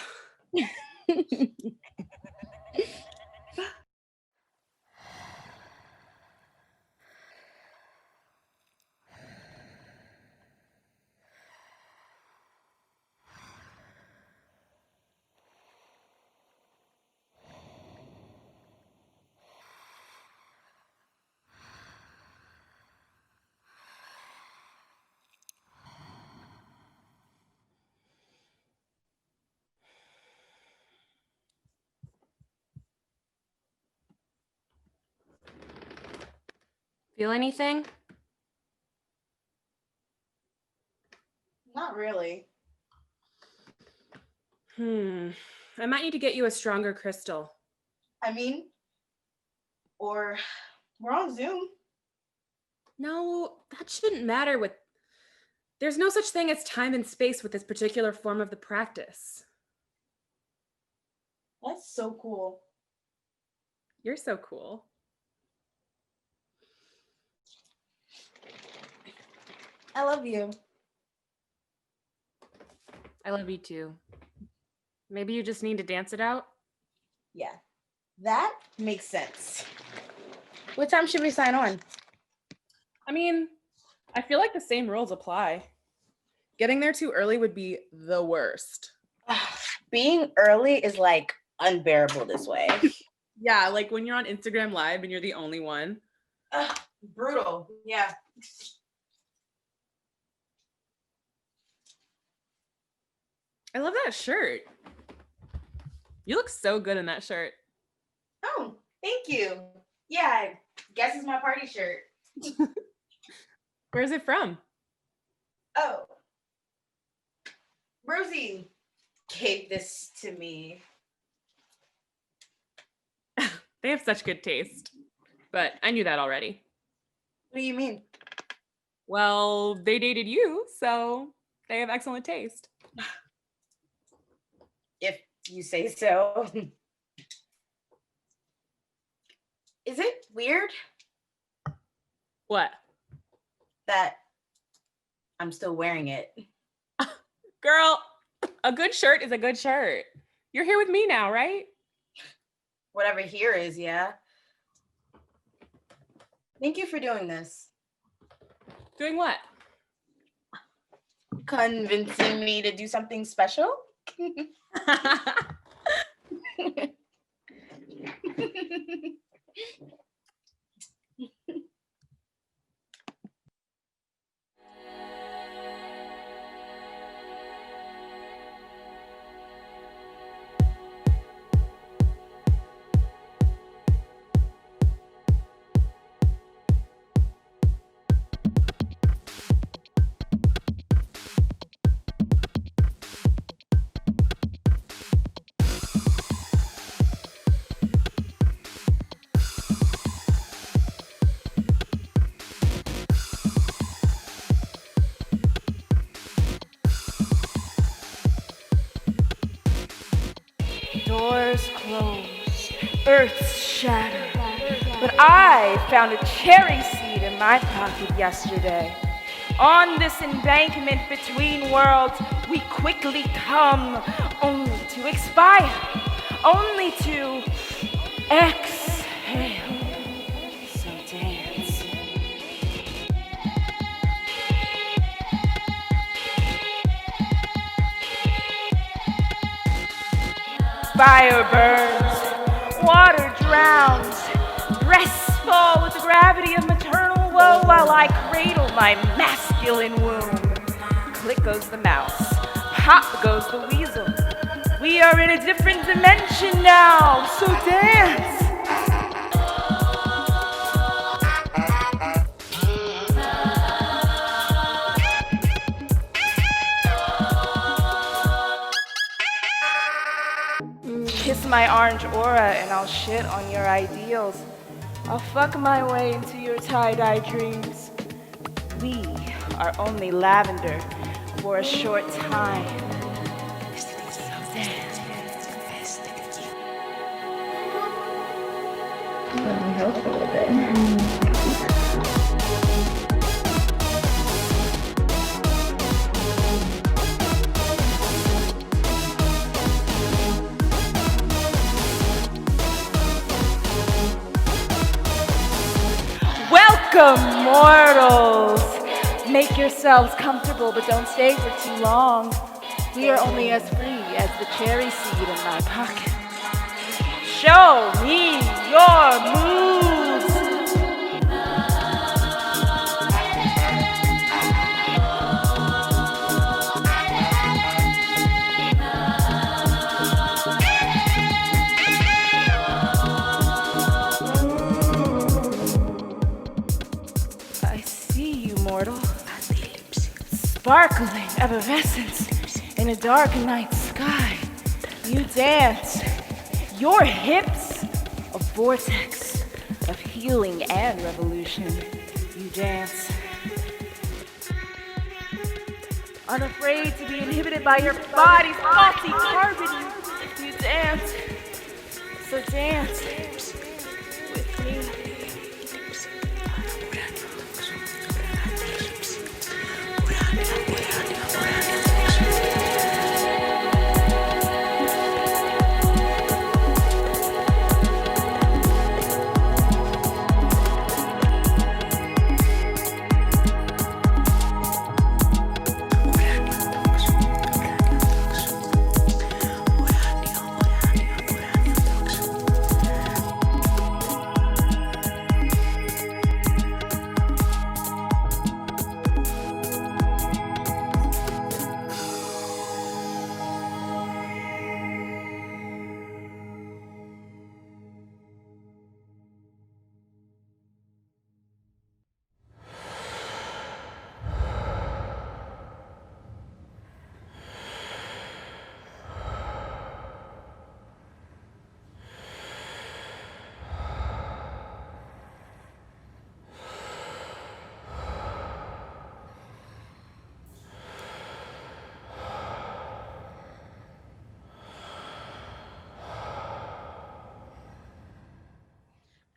Feel anything? Not really. I might need to get you a stronger crystal. Or we're on Zoom. No, that shouldn't matter with. There's no such thing as time and space with this particular form of the practice. That's so cool. You're so cool. I love you. I love you too. Maybe you just need to dance it out? Yeah, that makes sense. What time should we sign on? I mean, I feel like the same rules apply. Getting there too early would be the worst. Being early is like unbearable this way. Yeah, like when you're on Instagram Live and you're the only one. Brutal. Yeah. I love that shirt. You look so good in that shirt. Oh, thank you. Yeah, I guess it's my party shirt. Where's it from? Oh. Rosie gave this to me. They have such good taste. But I knew that already. What do you mean? Well, they dated you, so they have excellent taste. If you say so. Is it weird What? that I'm still wearing it? Girl, a good shirt is a good shirt. You're here with me now, right? Whatever here is, yeah. Thank you for doing this. Doing what? Convincing me to do something special? Doors close, earths shatter. But I found a cherry seed in my pocket yesterday. On this embankment between worlds, we quickly come, only to expire, only to exhale. So dance. Fire burns, water drowns, breasts fall with the gravity of maternal woe while I cradle my masculine womb. Click goes the mouse, hop goes the weasel. We are in a different dimension now, so dance! Kiss my orange aura and I'll shit on your ideals. I'll fuck my way into your tie-dye dreams. We are only lavender for a short time. Let me hope a little bit. Welcome, mortals! Make yourselves comfortable, but don't stay for too long. We are only as free as the cherry seed in my pocket. Show me your moves! I see you, mortal. Sparkling effervescence in a dark night sky. You dance. Your hips, a vortex of healing and revolution. You dance. unafraid to be inhibited by your body's faulty carbon. You dance. So dance with me.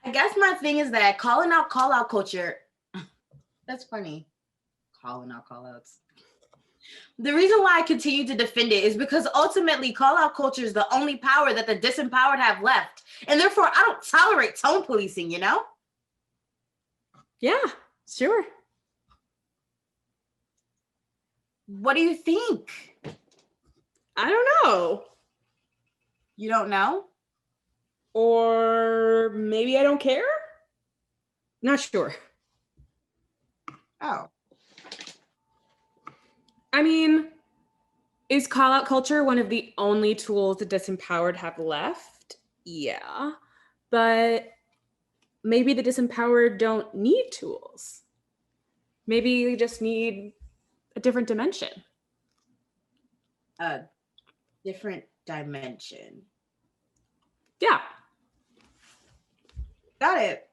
I guess my thing is that calling out call out culture, that's funny. Calling out call outs. The reason why I continue to defend it is because ultimately call out culture is the only power that the disempowered have left. And therefore I don't tolerate tone policing, you know? Yeah, sure. What do you think? I don't know. You don't know? Or maybe I don't care? Not sure. Oh. I mean, is call out culture one of the only tools the disempowered have left? Yeah. But maybe the disempowered don't need tools. Maybe they just need a different dimension. A different dimension. Yeah. Got it.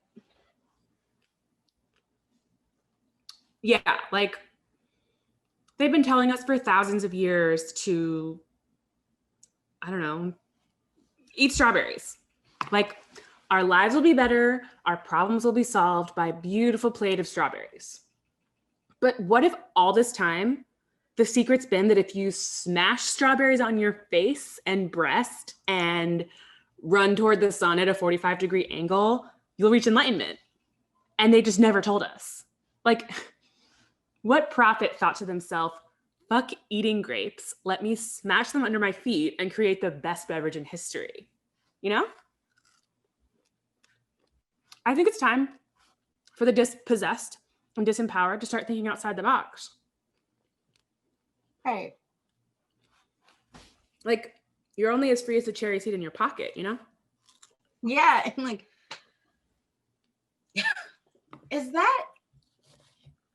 Yeah, like they've been telling us for thousands of years to, I don't know, eat strawberries. Like our lives will be better, our problems will be solved by a beautiful plate of strawberries. But what if all this time, the secret's been that if you smash strawberries on your face and breast and run toward the sun at a 45-degree angle, you'll reach enlightenment. And they just never told us. Like, what prophet thought to themselves, fuck eating grapes, let me smash them under my feet and create the best beverage in history? You know? I think it's time for the dispossessed and disempowered to start thinking outside the box. Right. Like, you're only as free as the cherry seed in your pocket, you know? Yeah, and like,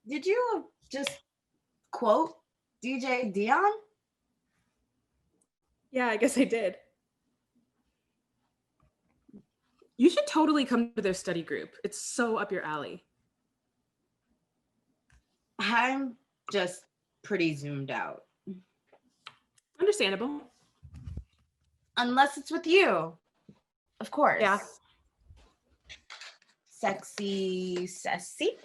did you just quote DJ Dion? Yeah, I guess I did. You should totally come to their study group. It's so up your alley. I'm just pretty zoomed out. Understandable. Unless it's with you. Of course. Yeah. Sexy, sassy.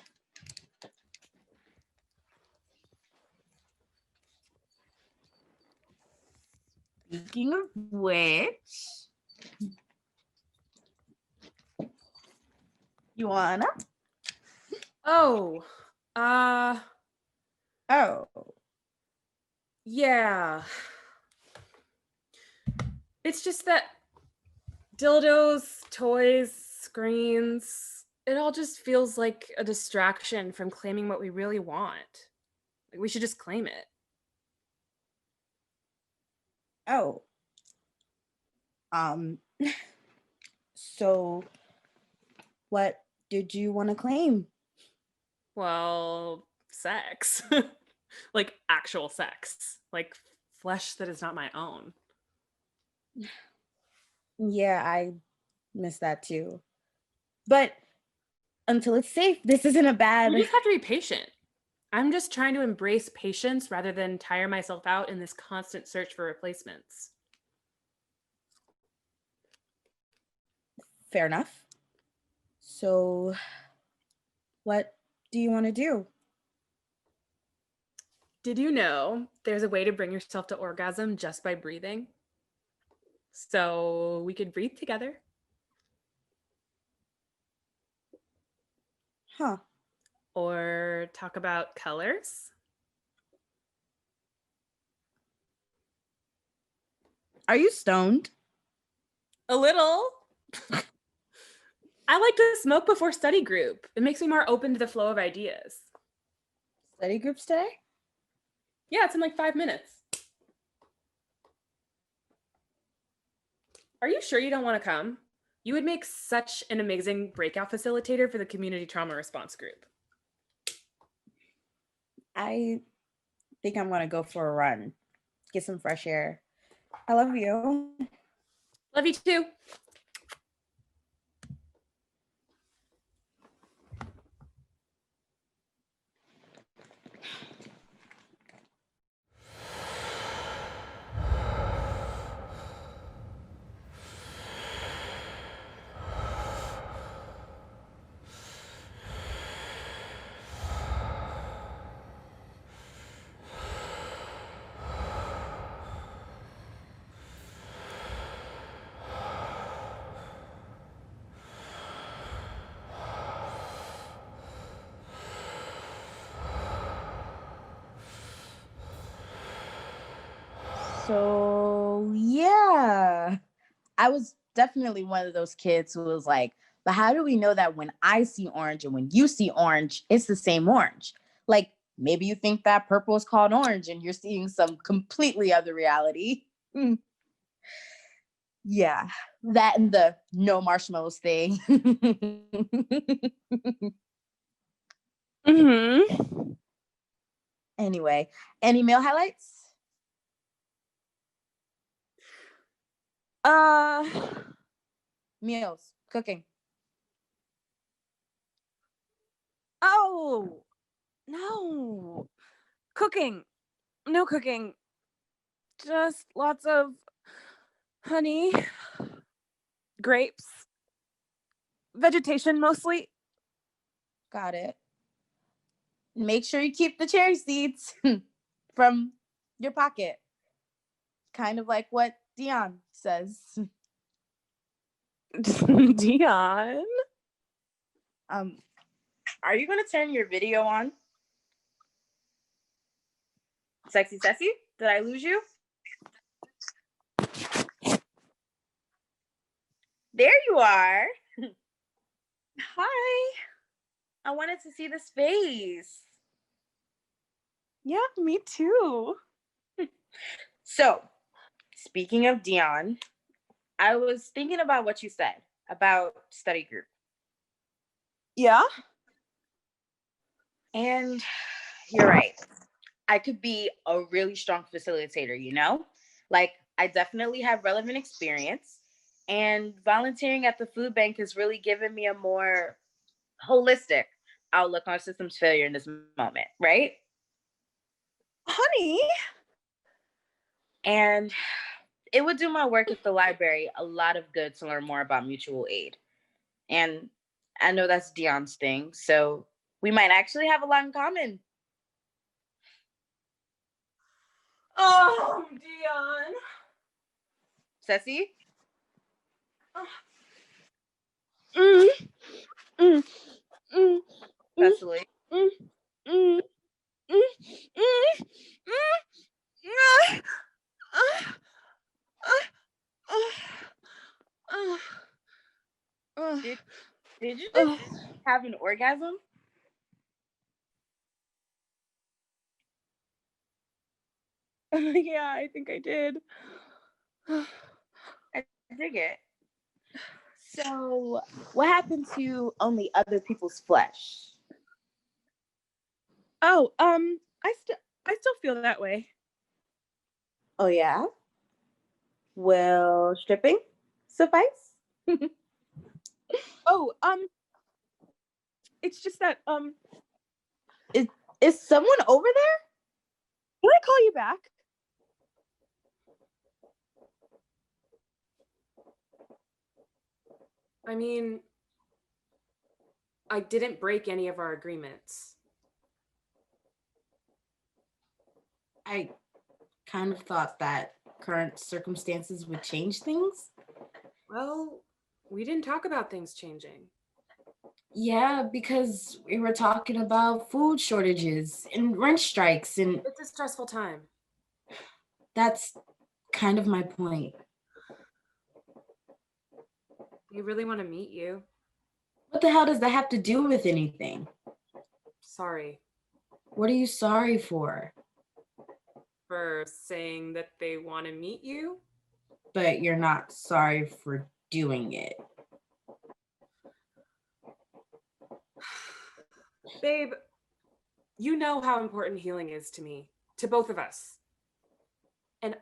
Speaking of which, you wanna? Oh, Oh. Yeah. It's just that dildos, toys, screens, it all just feels like a distraction from claiming what we really want. Like, we should just claim it. Oh. So what did you want to claim? Well, sex. Like actual sex. Like flesh that is not my own. Yeah, I miss that too. But until it's safe, this isn't a bad... You just have to be patient. I'm just trying to embrace patience rather than tire myself out in this constant search for replacements. Fair enough. So, what do you want to do? Did you know there's a way to bring yourself to orgasm just by breathing? So we could breathe together. Huh. Or talk about colors. Are you stoned? A little. I like to smoke before study group. It makes me more open to the flow of ideas. Study groups today? Yeah, it's in like 5 minutes. Are you sure you don't want to come? You would make such an amazing breakout facilitator for the community trauma response group. I think I'm going to go for a run. Get some fresh air. I love you. Love you too. So, yeah, I was definitely one of those kids who was like, but how do we know that when I see orange and when you see orange, it's the same orange? Like, maybe you think that purple is called orange and you're seeing some completely other reality. Yeah, that and the no marshmallows thing. Anyway, any meal highlights? Meals, cooking. Oh, no. Cooking. No cooking. Just lots of honey, grapes, vegetation mostly. Got it. Make sure you keep the cherry seeds from your pocket. Kind of like what Dion says. Dion? Are you gonna turn your video on? Sexy Ceci? Did I lose you? There you are. Hi. I wanted to see this face. Yeah, me too. So, speaking of Dion, I was thinking about what you said about study group. Yeah? And you're right. I could be a really strong facilitator, you know? Like, I definitely have relevant experience. And volunteering at the food bank has really given me a more holistic outlook on systems failure in this moment, right? Honey. And it would do my work at the library a lot of good to learn more about mutual aid. And I know that's Dion's thing, so we might actually have a lot in common. Oh, Dion. Ceci? Cecily? Did you just have an orgasm? Yeah, I think I did. I dig it. So, what happened to only other people's flesh? Oh, I still feel that way. Oh yeah? Will stripping suffice? Oh, it's just that Is someone over there? Can I call you back? I mean, I didn't break any of our agreements. I kind of thought that current circumstances would change things. Well, we didn't talk about things changing. Yeah, because we were talking about food shortages and rent strikes, and It's a stressful time. that's kind of my point. We really want to meet you. What the hell does that have to do with anything? Sorry What are you sorry for? for saying that they want to meet you. But you're not sorry for doing it. Babe, you know how important healing is to me, to both of us. And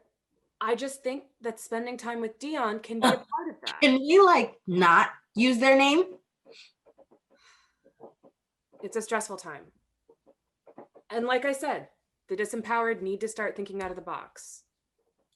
I just think that spending time with Dion can be a part of that. Can we, like, not use their name? It's a stressful time. And like I said, the disempowered need to start thinking out of the box.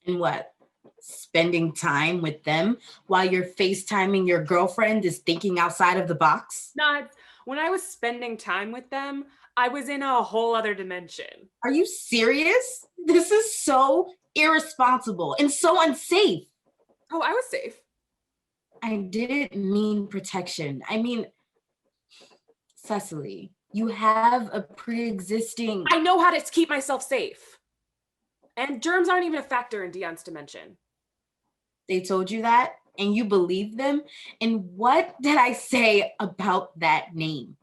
And what? Spending time with them while you're FaceTiming your girlfriend is thinking outside of the box? Not when I was spending time with them, I was in a whole other dimension. Are you serious? This is so irresponsible and so unsafe. Oh, I was safe. I didn't mean protection. I mean, Cecily, you have a pre-existing... I know how to keep myself safe. And germs aren't even a factor in Dion's dimension. They told you that and you believe them? And what did I say about that name?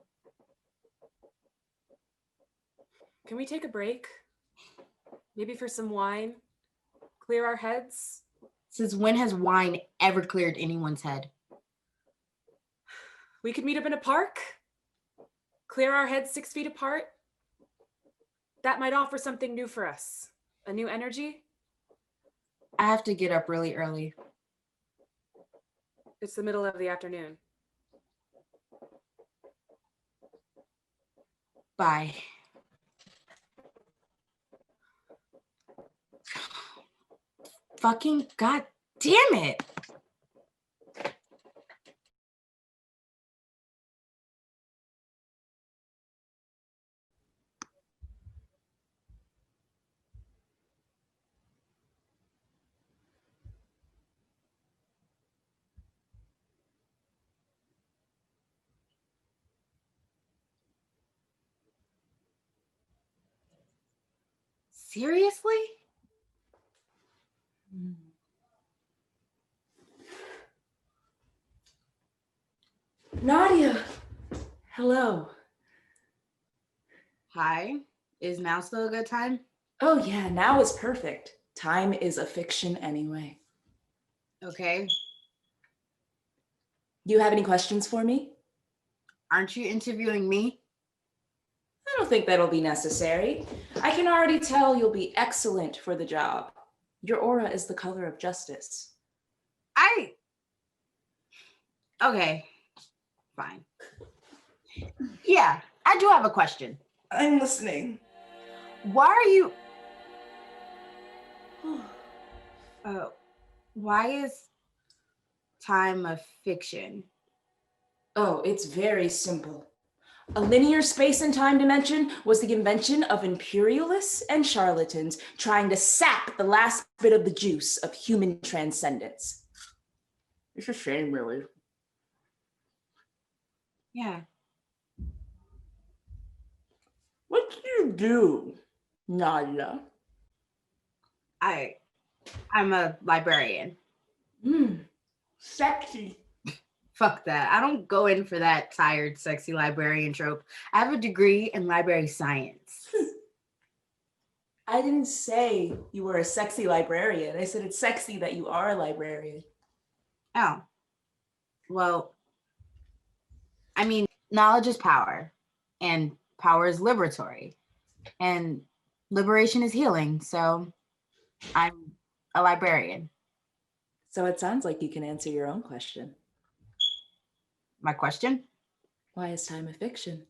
Can we take a break? Maybe for some wine? Clear our heads? Since when has wine ever cleared anyone's head? We could meet up in a park? Clear our heads 6 feet apart? That might offer something new for us. A new energy? I have to get up really early. It's the middle of the afternoon. Bye. Fucking god damn it. Seriously? Nadia, hello. Hi. Is now still a good time? Oh yeah, now is perfect. Time is a fiction anyway. Okay. You have any questions for me? Aren't you interviewing me? I don't think that'll be necessary. I can already tell you'll be excellent for the job. Your aura is the color of justice. Okay. Fine. Yeah, I do have a question. I'm listening. Why are you... why is time a fiction? Oh, it's very simple. A linear space and time dimension was the invention of imperialists and charlatans trying to sap the last bit of the juice of human transcendence. It's a shame, really. Yeah. What do you do, Nadia? I'm a librarian. Sexy. Fuck that. I don't go in for that tired, sexy librarian trope. I have a degree in library science. I didn't say you were a sexy librarian. I said it's sexy that you are a librarian. Oh. Well, I mean, knowledge is power, and power is liberatory, and liberation is healing, so I'm a librarian. So it sounds like you can answer your own question. My question? Why is time a fiction?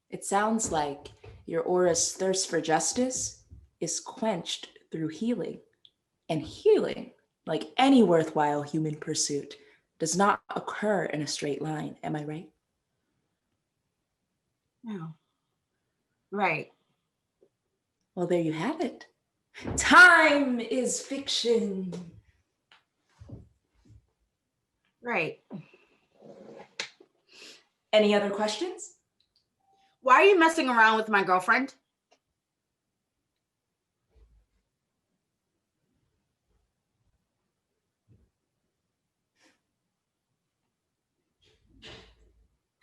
It sounds like Your aura's thirst for justice is quenched through healing. And healing, like any worthwhile human pursuit, does not occur in a straight line. Am I right? No. Right. Well, there you have it. Time is fiction. Right. Any other questions? Why are you messing around with my girlfriend?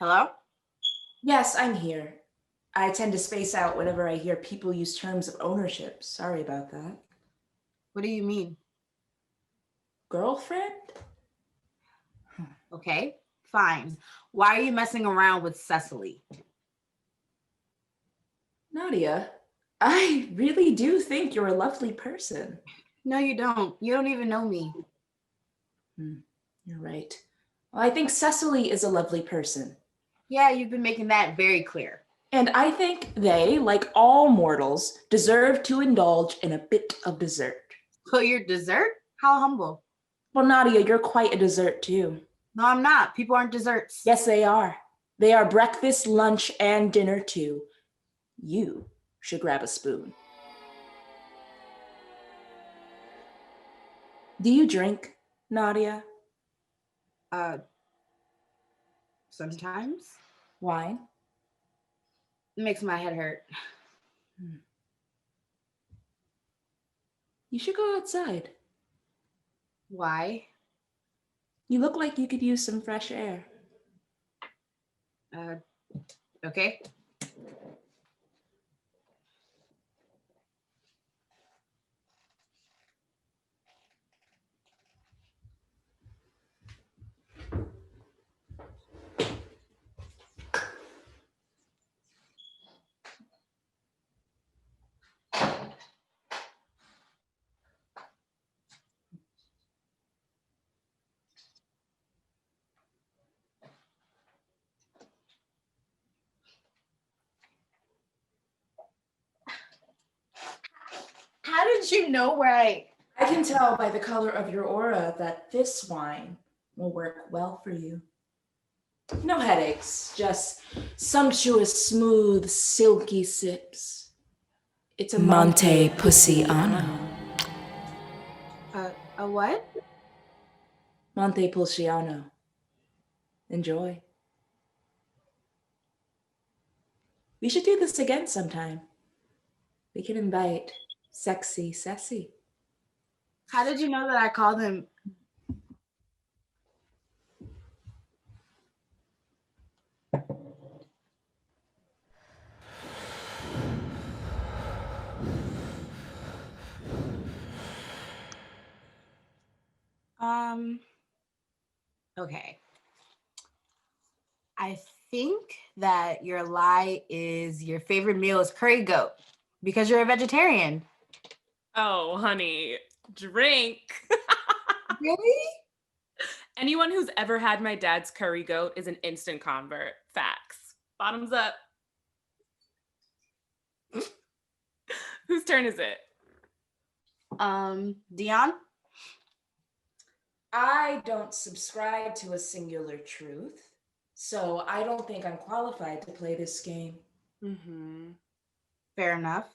Hello? Yes, I'm here. I tend to space out whenever I hear people use terms of ownership. Sorry about that. What do you mean? Girlfriend? Okay, fine. Why are you messing around with Cecily? Nadia, I really do think you're a lovely person. No, you don't. You don't even know me. You're right. Well, I think Cecily is a lovely person. Yeah, you've been making that very clear. And I think they, like all mortals, deserve to indulge in a bit of dessert. So you're dessert? How humble. Well, Nadia, you're quite a dessert too. No, I'm not. People aren't desserts. Yes, they are. They are breakfast, lunch, and dinner too. You should grab a spoon. Do you drink, Nadia? Sometimes. Wine? It makes my head hurt. You should go outside. Why? You look like you could use some fresh air. Okay. How did you know where I can tell by the color of your aura that this wine will work well for you. No headaches, just sumptuous, smooth, silky sips. It's a Monte Pulciano. A what? Monte Pulciano. Enjoy. We should do this again sometime. We can invite Sexy Ceci. How did you know that I called him? Okay. I think that your lie is your favorite meal is curry goat because you're a vegetarian. Oh, honey, drink. Really? Anyone who's ever had my dad's curry goat is an instant convert. Facts. Bottoms up. Whose turn is it? Dion? I don't subscribe to a singular truth, so I don't think I'm qualified to play this game. Fair enough.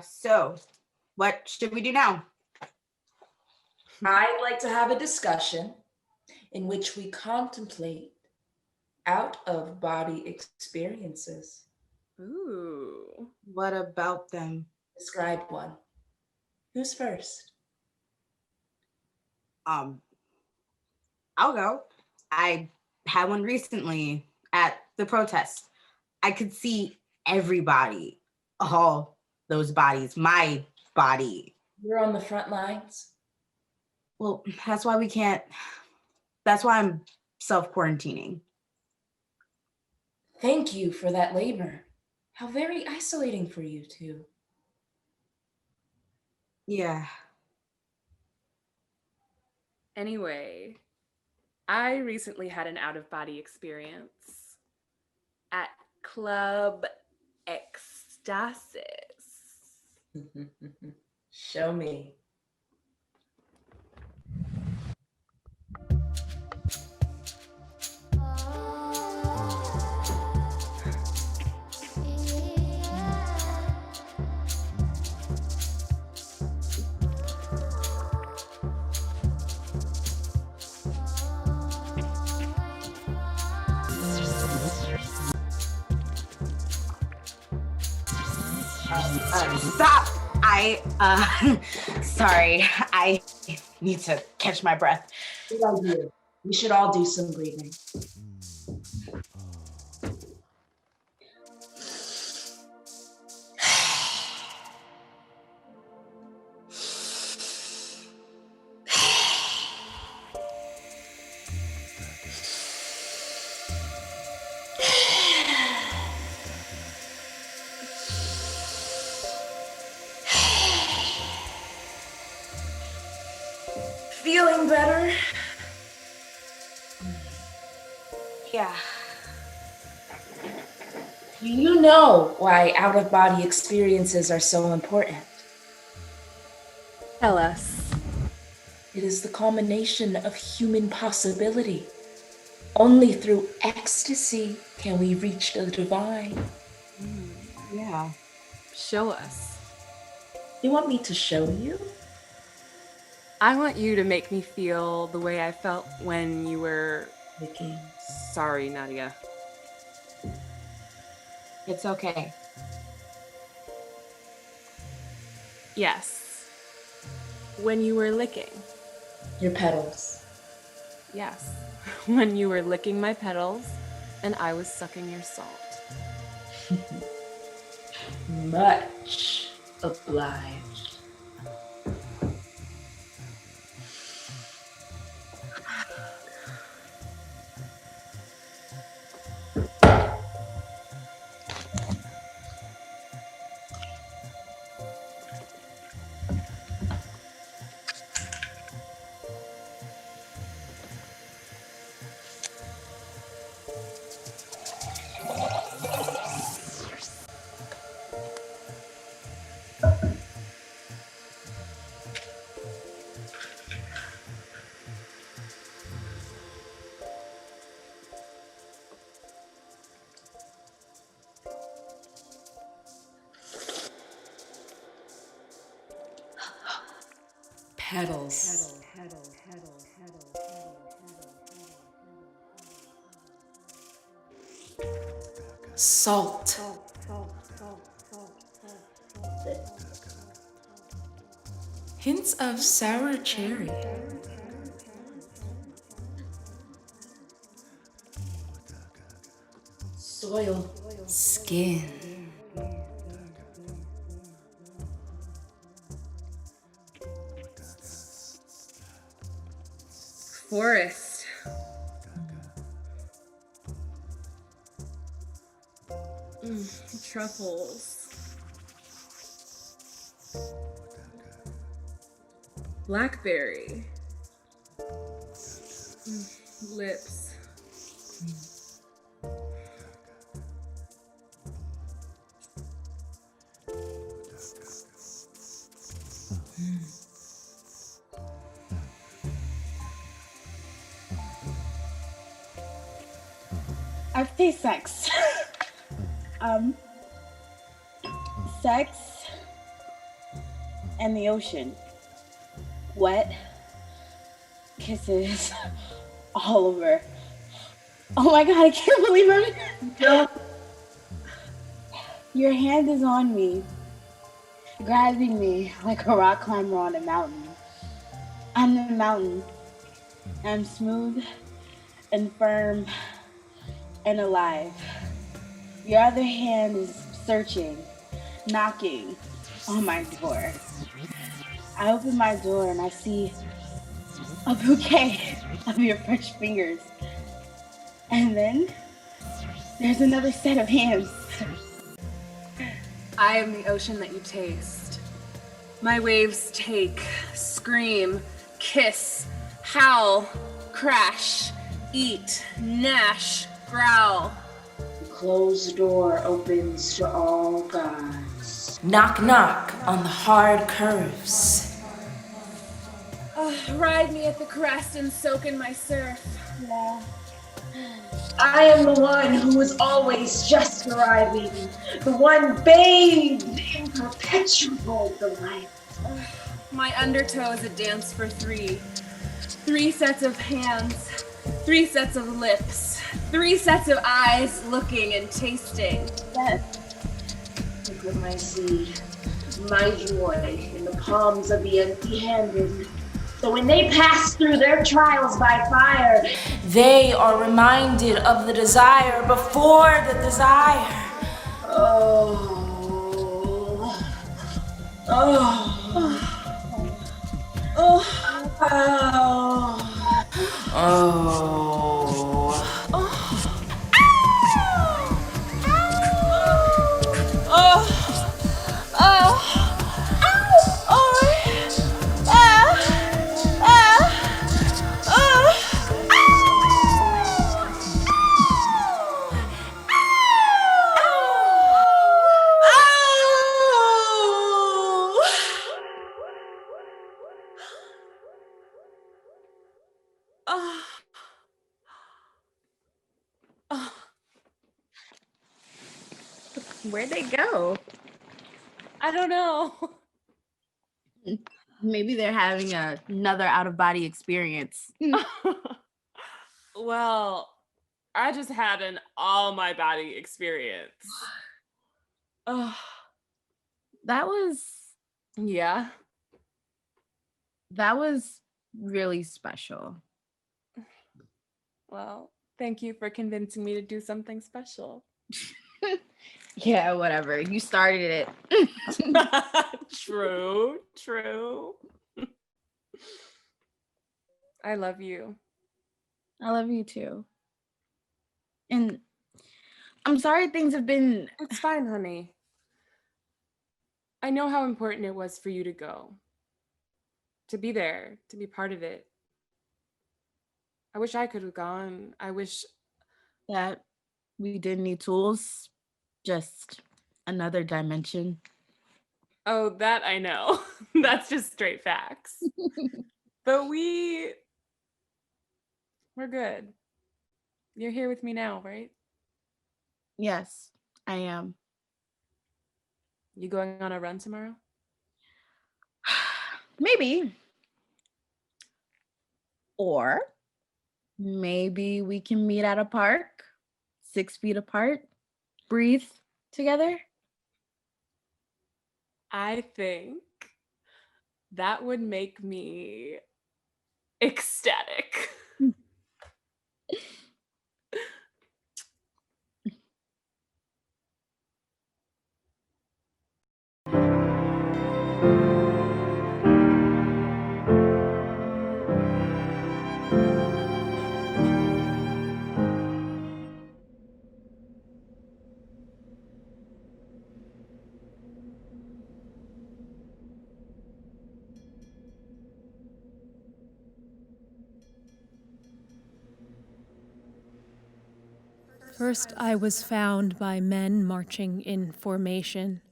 So what should we do now? I'd like to have a discussion in which we contemplate out-of-body experiences. Ooh. What about them? Describe one. Who's first? I'll go. I had one recently at the protest. I could see everybody, all those bodies, my body. You're on the front lines? Well, that's why I'm self-quarantining. Thank you for that labor. How very isolating for you two. Yeah. Anyway, I recently had an out-of-body experience at Club ecstasis. Show me. Stop! Sorry, I need to catch my breath. Good idea. We should all do some breathing. Feeling better? Yeah. Do you know why out-of-body experiences are so important? Tell us. It is the culmination of human possibility. Only through ecstasy can we reach the divine. Yeah. Show us. You want me to show you? I want you to make me feel the way I felt when you were... Licking. Sorry, Nadia. It's okay. Yes. When you were licking. Your petals. Yes. When you were licking my petals and I was sucking your salt. Much obliged. Petals. Salt. Hints of sour cherry. Soil. Skin. Forest. Truffles. Blackberry. Lips. I've tasted sex. Sex and the ocean. Wet kisses all over. Oh my god, I can't believe I'm... Your hand is on me, grabbing me like a rock climber on a mountain. I'm the mountain. I'm smooth and firm and alive. Your other hand is searching, knocking on my door. I open my door and I see a bouquet of your fresh fingers. And then there's another set of hands. I am the ocean that you taste. My waves take, scream, kiss, howl, crash, eat, gnash, growl. closed door opens to all gods. Knock, knock on the hard curves. Ride me at the crest and soak in my surf. Yeah. I am the one who is always just arriving, the one bathed in perpetual delight. My undertow is a dance for three. 3 sets of hands, 3 sets of lips, 3 sets of eyes looking and tasting. Yes. Look at my seed, my joy in the palms of the empty-handed. So when they pass through their trials by fire, they are reminded of the desire before the desire. Oh. Where'd they go? I don't know. Maybe they're having another out-of-body experience. Well, I just had an all my body experience. That was really special. Well, thank you for convincing me to do something special. Yeah, whatever. You started it. True. I love you. I love you too. And I'm sorry things have been... It's fine, honey. I know how important it was for you to go. To be there, to be part of it. I wish I could have gone. I wish that we didn't need tools. Just another dimension. Oh, that I know. That's just straight facts. But we're good. You're here with me now, right? Yes, I am. You going on a run tomorrow? Maybe. Or maybe we can meet at a park, 6 feet apart, breathe together. I think that would make me ecstatic. First, I was found by men marching in formation.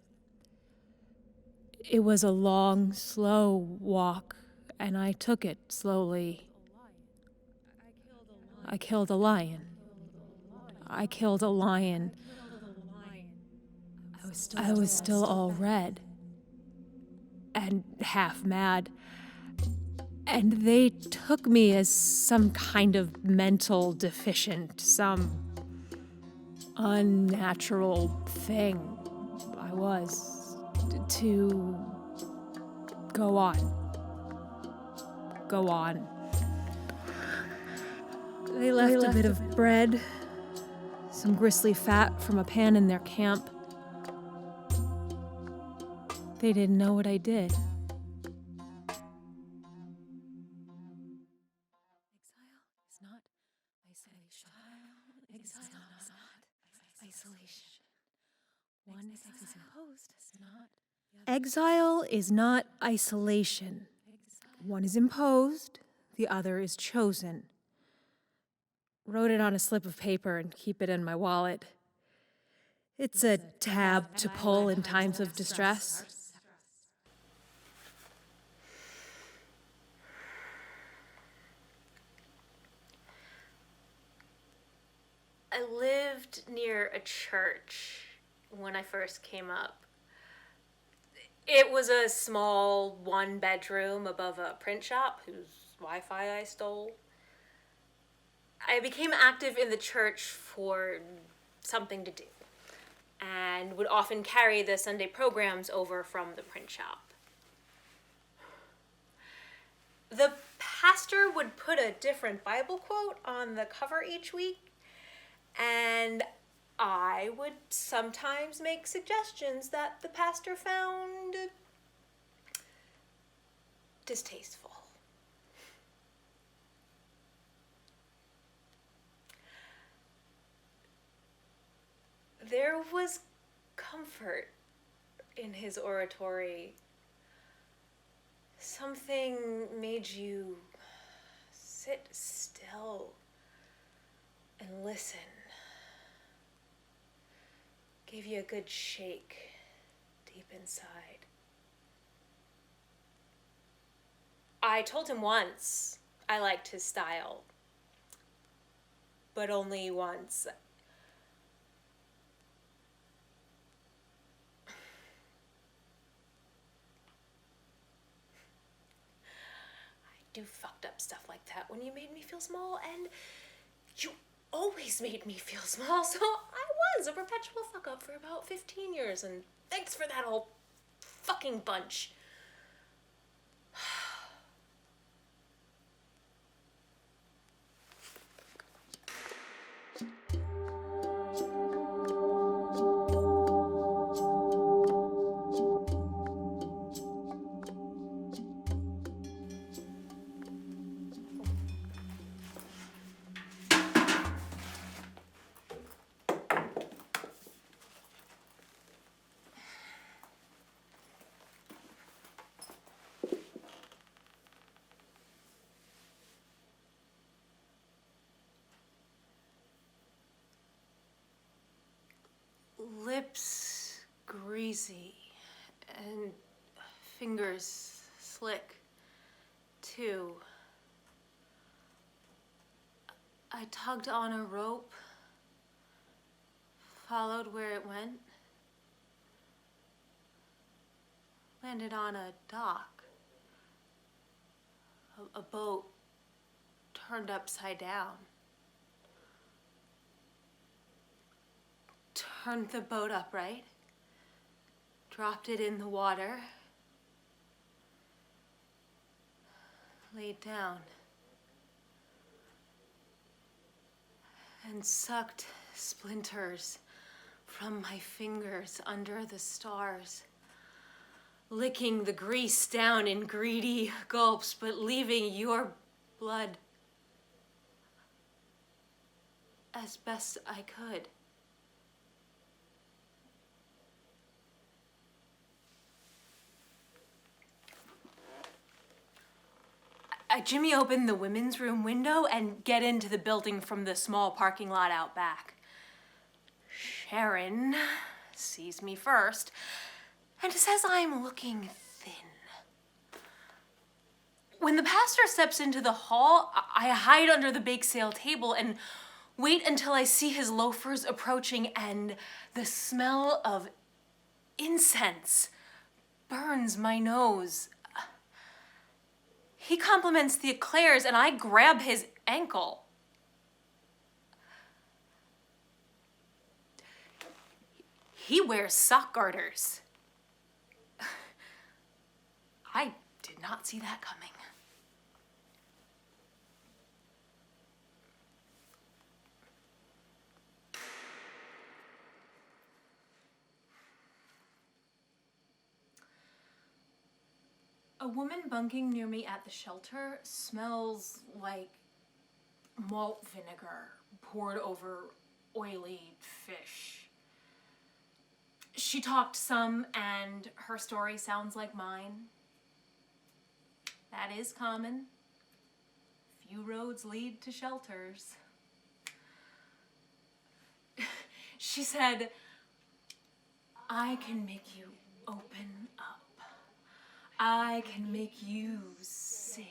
It was a long, slow walk, and I took it slowly. I killed a lion. I killed a lion. I was still all red and half mad. And they took me as some kind of mental deficient, some unnatural thing. I was to go on. They left a bit of bread, some gristly fat from a pan in their camp. They didn't know what I did. Exile is not isolation. One is imposed, the other is chosen. Wrote it on a slip of paper and keep it in my wallet. It's a tab to pull in times of distress. I lived near a church when I first came up. It was a small one-bedroom above a print shop whose Wi-Fi I stole. I became active in the church for something to do and would often carry the Sunday programs over from the print shop. The pastor would put a different Bible quote on the cover each week, and I would sometimes make suggestions that the pastor found distasteful. There was comfort in his oratory. Something made you sit still and listen. Gave you a good shake deep inside. I told him once I liked his style, but only once. I do fucked up stuff like that when you made me feel small, and you always made me feel small, so I was a perpetual fuck-up for about 15 years, and thanks for that whole fucking bunch. Lips greasy and fingers slick, too. I tugged on a rope, followed where it went, landed on a dock. A boat turned upside down. Turned the boat upright, dropped it in the water, laid down, and sucked splinters from my fingers under the stars, licking the grease down in greedy gulps, but leaving your blood as best I could. I jimmy open the women's room window and get into the building from the small parking lot out back. Sharon sees me first and says I'm looking thin. When the pastor steps into the hall, I hide under the bake sale table and wait until I see his loafers approaching, and the smell of incense burns my nose. He compliments the eclairs, and I grab his ankle. He wears sock garters. I did not see that coming. A woman bunking near me at the shelter smells like malt vinegar poured over oily fish. She talked some, and her story sounds like mine. That is common. Few roads lead to shelters. She said, I can make you open up. I can make you sing.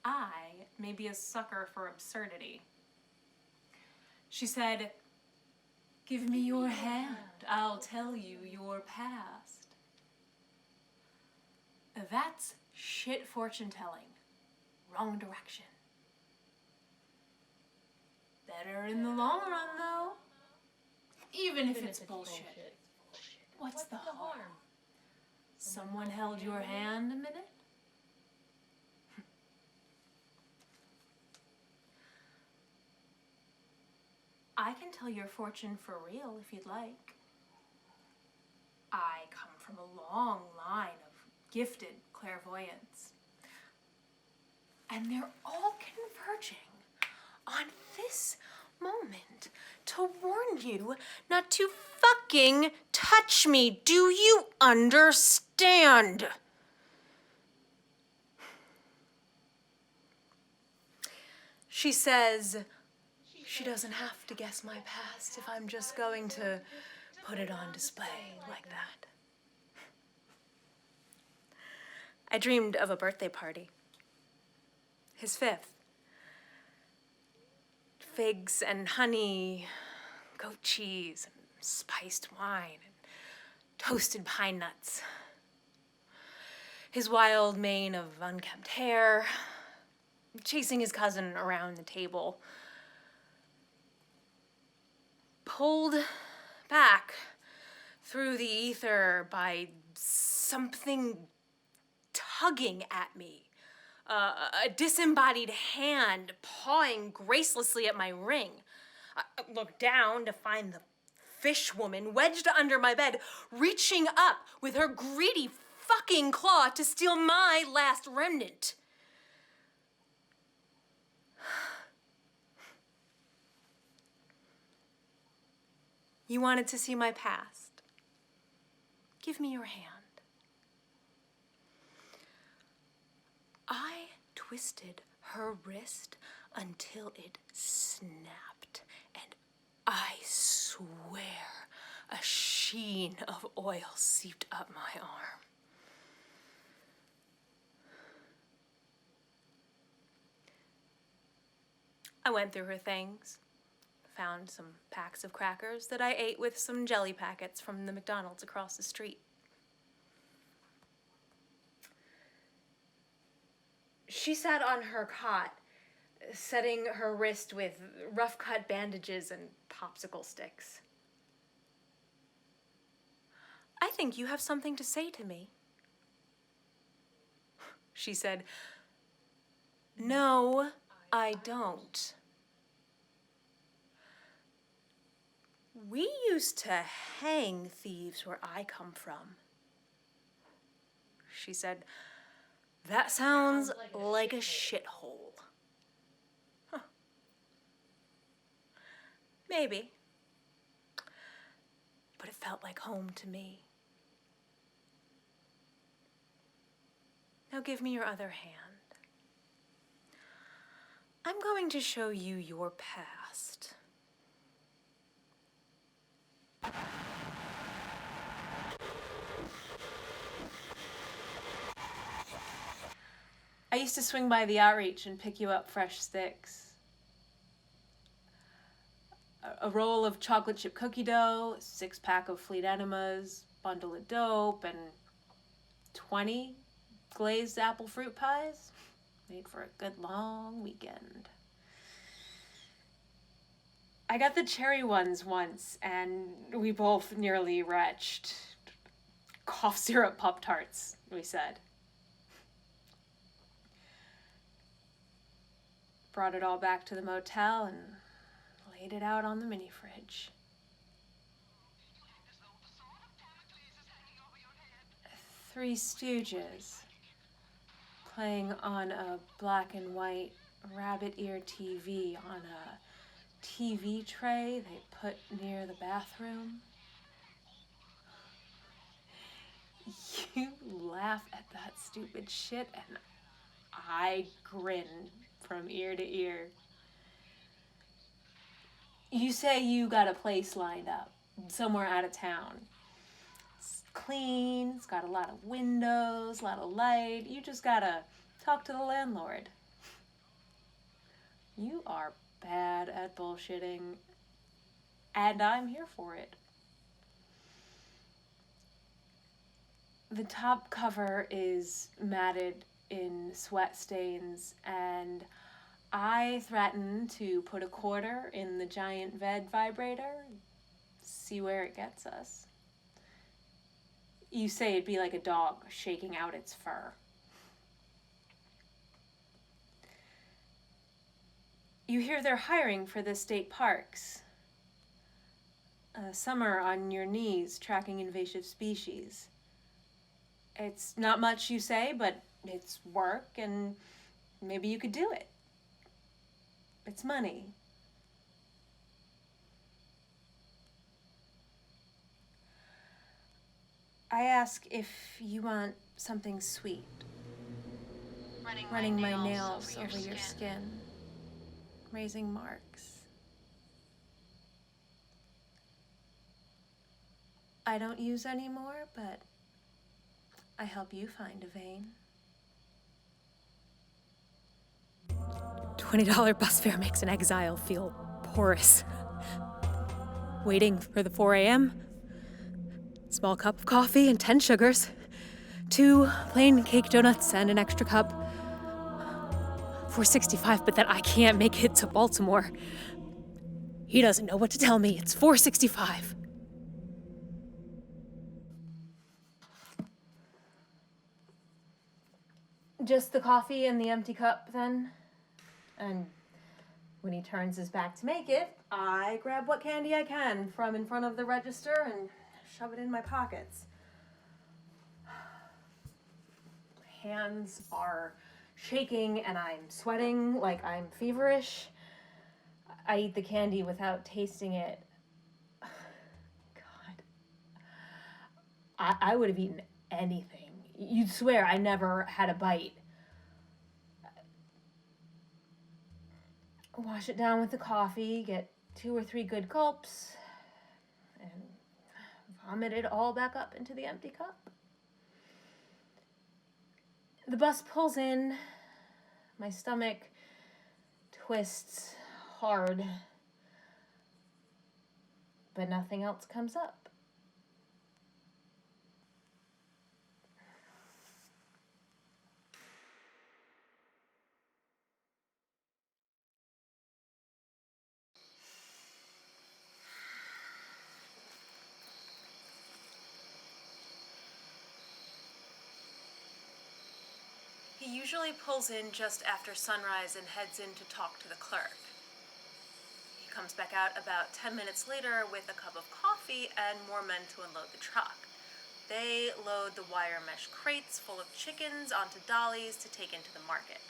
I may be a sucker for absurdity. She said, "Give me your hand, I'll tell you your past." That's shit fortune telling. Wrong direction. Better in the long run, though. Even if it's bullshit. What's the harm? Someone held your hand a minute? I can tell your fortune for real if you'd like. I come from a long line of gifted clairvoyants. And they're all converging on this moment to warn you not to fucking touch me. Do you understand? She says she doesn't have to guess my past if I'm just going to put it on display like that. I dreamed of a birthday party. His 5th. Figs and honey, goat cheese, and spiced wine, and toasted pine nuts. His wild mane of unkempt hair, chasing his cousin around the table. Pulled back through the ether by something tugging at me. A disembodied hand pawing gracelessly at my ring. I looked down to find the fish woman wedged under my bed, reaching up with her greedy fucking claw to steal my last remnant. You wanted to see my past? Give me your hand. I twisted her wrist until it snapped, and I swear a sheen of oil seeped up my arm. I went through her things, found some packs of crackers that I ate with some jelly packets from the McDonald's across the street. She sat on her cot, setting her wrist with rough-cut bandages and popsicle sticks. I think you have something to say to me. She said, "No, I don't. We used to hang thieves where I come from." She said, "That sounds like a shithole." Huh. Maybe. But it felt like home to me. Now give me your other hand. I'm going to show you your past. I used to swing by the outreach and pick you up fresh sticks. A roll of chocolate chip cookie dough, a 6-pack of Fleet enemas, bundle of dope, and 20 glazed apple fruit pies. Made for a good long weekend. I got the cherry ones once, and we both nearly retched. Cough syrup Pop-Tarts, we said. Brought it all back to the motel and laid it out on the mini fridge. Three Stooges playing on a black and white rabbit ear TV on a TV tray they put near the bathroom. You laugh at that stupid shit and I grin from ear to ear. You say you got a place lined up. somewhere out of town. It's clean, it's got a lot of windows, a lot of light. You just gotta talk to the landlord. You are bad at bullshitting, and I'm here for it. The top cover is matted in sweat stains, and I threaten to put a quarter in the giant bed vibrator, see where it gets us. You say it'd be like a dog shaking out its fur. You hear they're hiring for the state parks. Summer on your knees tracking invasive species. It's not much, you say, but it's work, and maybe you could do it. It's money. I ask if you want something sweet. Running my nails over your skin. Raising marks. I don't use anymore, but I help you find a vein. $20 bus fare makes an exile feel porous. Waiting for the 4 a.m. Small cup of coffee and 10 sugars. 2 plain cake donuts and an extra cup. $4.65, but then I can't make it to Baltimore. He doesn't know what to tell me. It's $4.65. Just the coffee and the empty cup, then? And when he turns his back to make it, I grab what candy I can from in front of the register and shove it in my pockets. My hands are shaking and I'm sweating like I'm feverish. I eat the candy without tasting it. God. I would have eaten anything. You'd swear I never had a bite. Wash it down with the coffee, get 2 or 3 good gulps, and vomit it all back up into the empty cup. The bus pulls in. My stomach twists hard, but nothing else comes up. He usually pulls in just after sunrise and heads in to talk to the clerk. He comes back out about 10 minutes later with a cup of coffee and more men to unload the truck. They load the wire mesh crates full of chickens onto dollies to take into the market.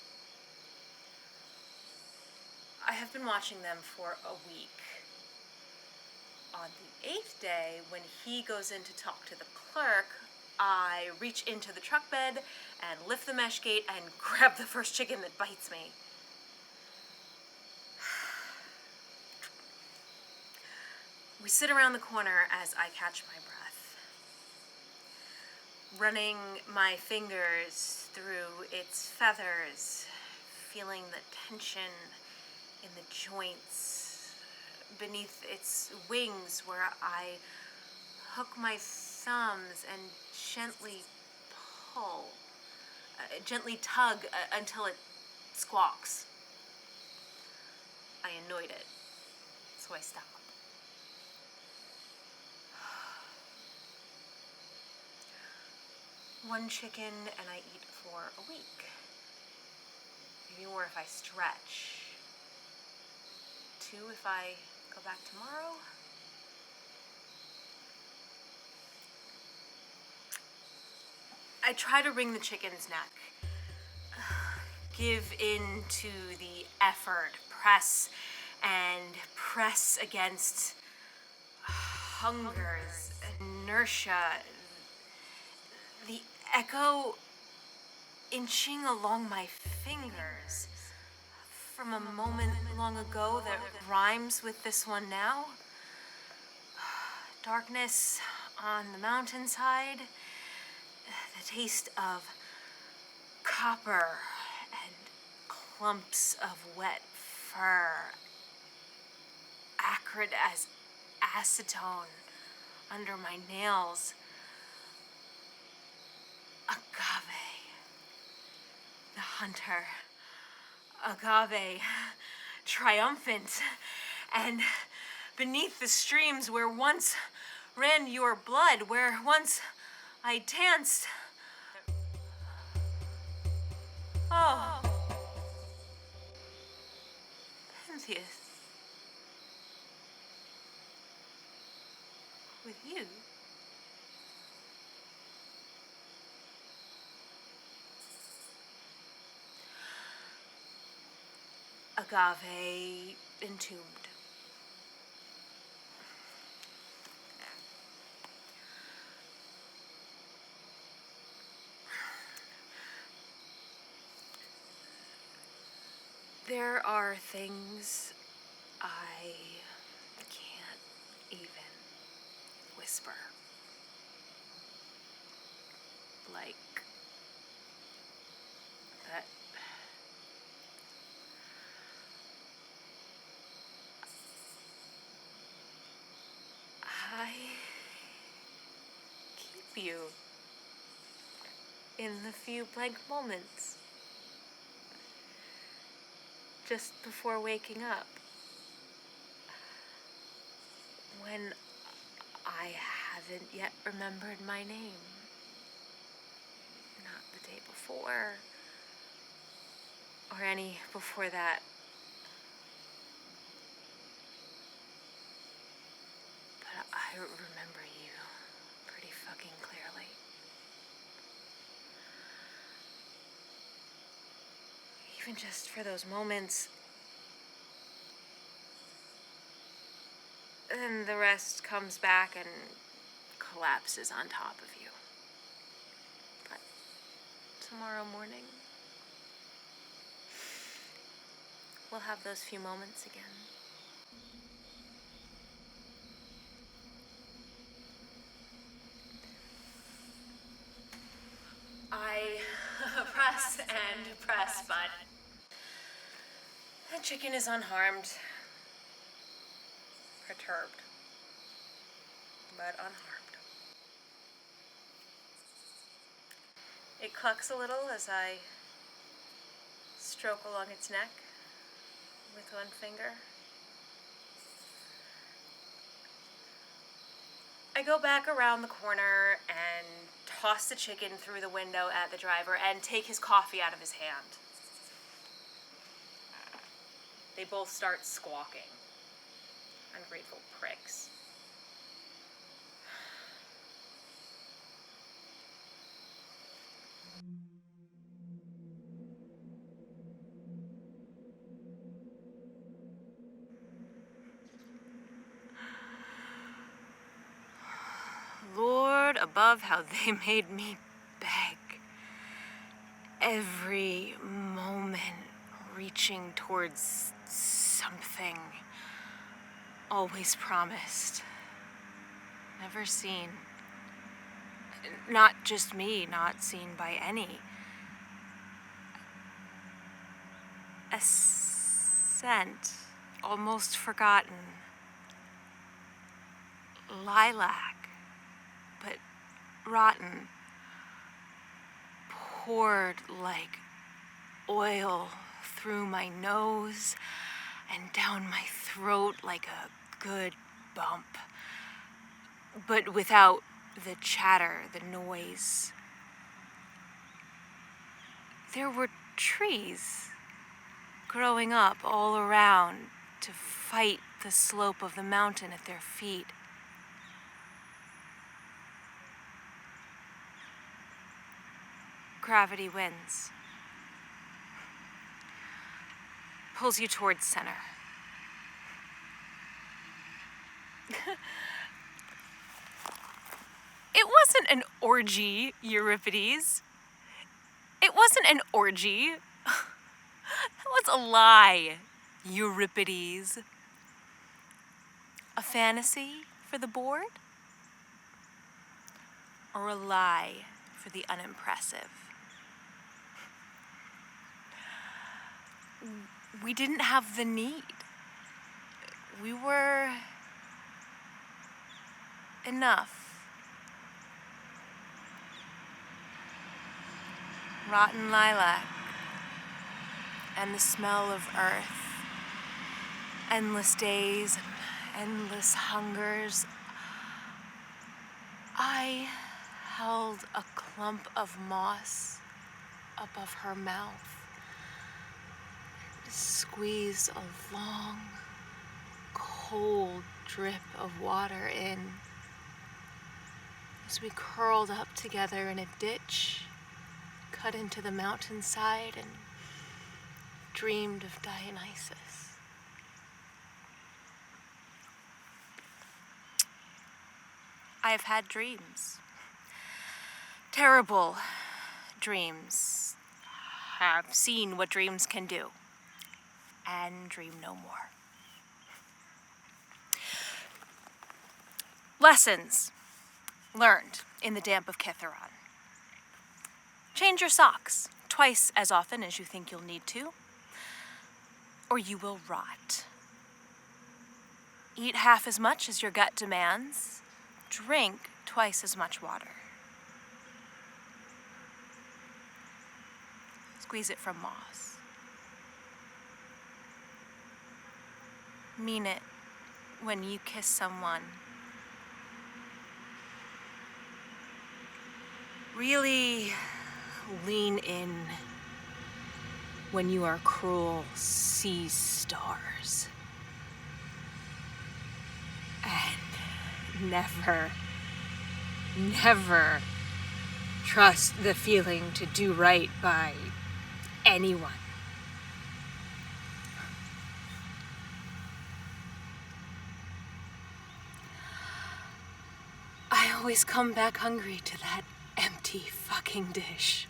I have been watching them for a week. On the 8th day, when he goes in to talk to the clerk, I reach into the truck bed and lift the mesh gate and grab the first chicken that bites me. We sit around the corner as I catch my breath, running my fingers through its feathers, feeling the tension in the joints beneath its wings, where I hook my thumbs and gently pull, gently tug until it squawks. I annoyed it, so I stop. One chicken and I eat for a week. Maybe more if I stretch. 2 if I go back tomorrow. I try to wring the chicken's neck. Give in to the effort. Press and press against hunger's inertia. The echo inching along my fingers from a moment long ago that rhymes with this one now. darkness on the mountainside, the taste of copper and clumps of wet fur, acrid as acetone under my nails. Agave, the hunter. Agave, triumphant, and beneath the streams where once ran your blood, where once I danced. Oh, Pentheus, with you. Agave entombed. There are things I can't even whisper. Like that I keep you in the few blank moments just before waking up, when I haven't yet remembered my name. Not the day before, or any before that. But I remember you pretty fucking clearly. Even just for those moments. Then the rest comes back and collapses on top of you. But tomorrow morning, we'll have those few moments again. I press and press, but the chicken is unharmed. Perturbed, but unharmed. It clucks a little as I stroke along its neck with one finger. I go back around the corner and toss the chicken through the window at the driver and take his coffee out of his hand. They both start squawking. Ungrateful pricks. Lord above, how they made me beg. Every moment reaching towards something. Always promised. Never seen. Not just me, not seen by any. A scent, almost forgotten. Lilac, but rotten. Poured like oil through my nose and down my throat like a good bump. But without the chatter, the noise. There were trees growing up all around to fight the slope of the mountain at their feet. Gravity wins. Pulls you towards center. It wasn't an orgy, Euripides. It wasn't an orgy. That was a lie, Euripides. A fantasy for the board? or a lie for the unimpressive. We didn't have the need. We were enough. Rotten lilac and the smell of earth. Endless days and endless hungers. I held a clump of moss above her mouth, squeezed a long, cold drip of water in as we curled up together in a ditch cut into the mountainside and dreamed of Dionysus. I've had dreams. Terrible dreams. Have seen what dreams can do. And dream no more. Lessons learned in the damp of Kithaeron. Change your socks twice as often as you think you'll need to, or you will rot. Eat half as much as your gut demands. Drink twice as much water. Squeeze it from moss. Mean it when you kiss someone. Really lean in when you are cruel sea stars. And never trust the feeling to do right by anyone. I always come back hungry to that empty fucking dish.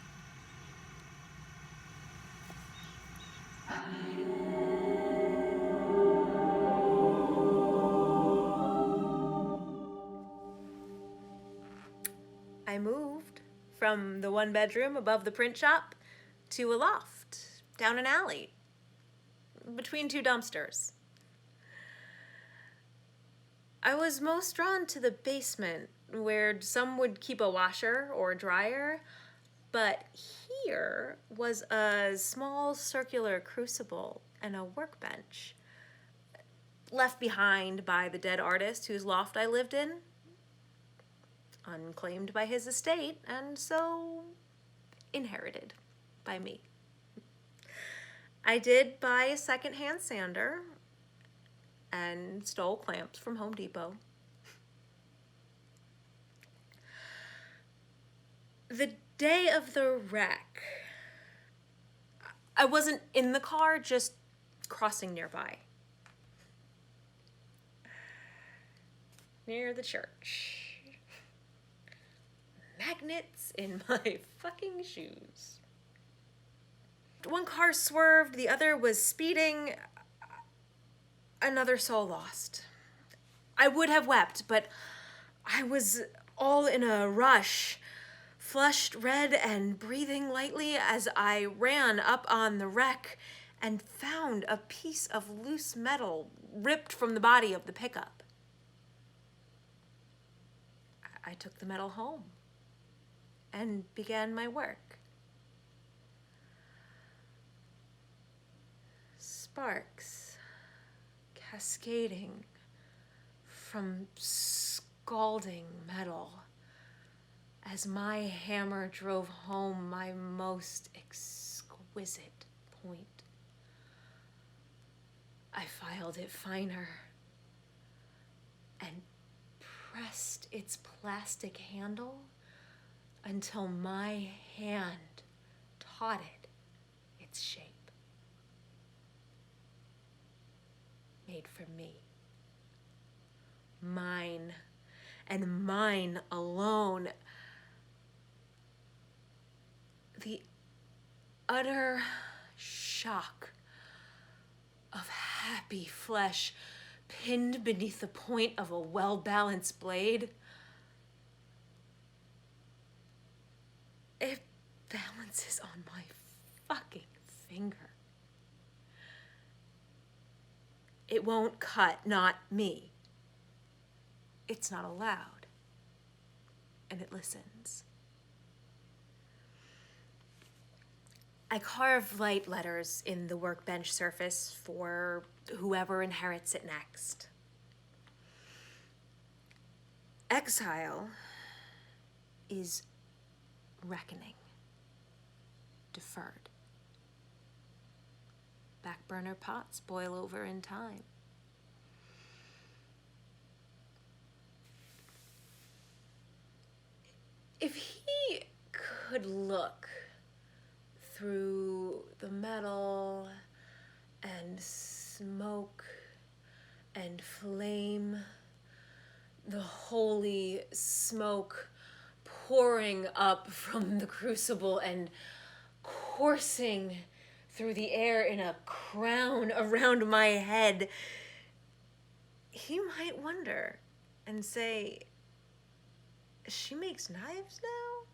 I moved from the one bedroom above the print shop to a loft down an alley between two dumpsters. I was most drawn to the basement, where some would keep a washer or a dryer, but here was a small circular crucible and a workbench, left behind by the dead artist whose loft I lived in, unclaimed by his estate, and so inherited by me. I did buy a secondhand sander and stole clamps from Home Depot. The day of the wreck, I wasn't in the car, just crossing nearby. Near the church. Magnets in my fucking shoes. One car swerved, the other was speeding. Another soul lost. I would have wept, but I was all in a rush, flushed red and breathing lightly as I ran up on the wreck and found a piece of loose metal ripped from the body of the pickup. I took the metal home and began my work. Sparks cascading from scalding metal as my hammer drove home my most exquisite point. I filed it finer and pressed its plastic handle until my hand taught it its shape. Made for me. Mine, and mine alone. The utter shock of happy flesh pinned beneath the point of a well-balanced blade. It balances on my fucking finger. It won't cut, not me. It's not allowed. And it listens. I carve light letters in the workbench surface for whoever inherits it next. Exile is reckoning, deferred. Backburner pots boil over in time. If he could look through the metal and smoke and flame, the holy smoke pouring up from the crucible and coursing through the air in a crown around my head, he might wonder and say, she makes knives now?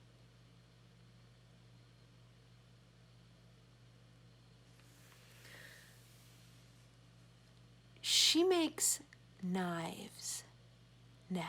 She makes knives now.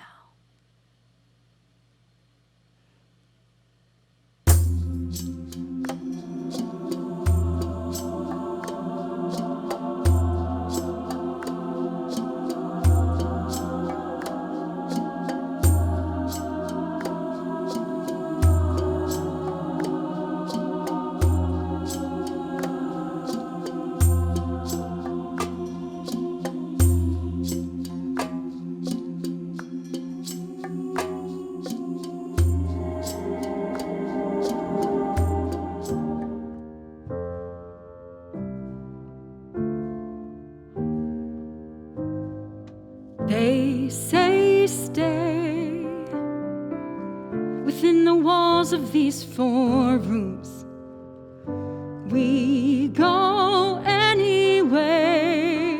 They say stay within the walls of these 4 rooms. We go anyway,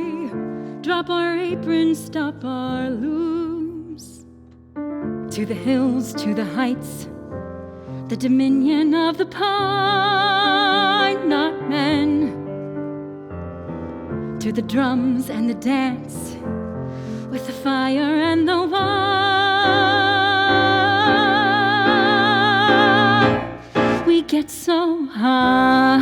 drop our aprons, stop our looms. To the hills, to the heights, the dominion of the pine, not men. To the drums and the dance, with the fire and the wine. We get so high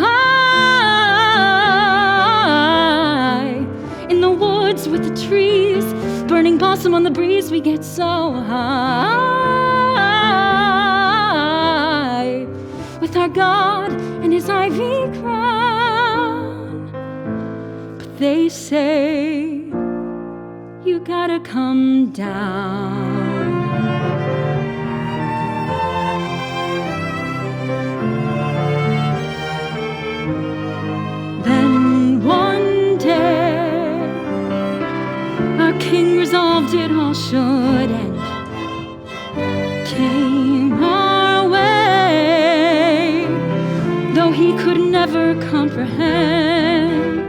in the woods with the trees, burning blossom on the breeze. We get so high with our God and his ivy crown. But they say you gotta come down. Then one day our king resolved it all should end. Came our way, though he could never comprehend.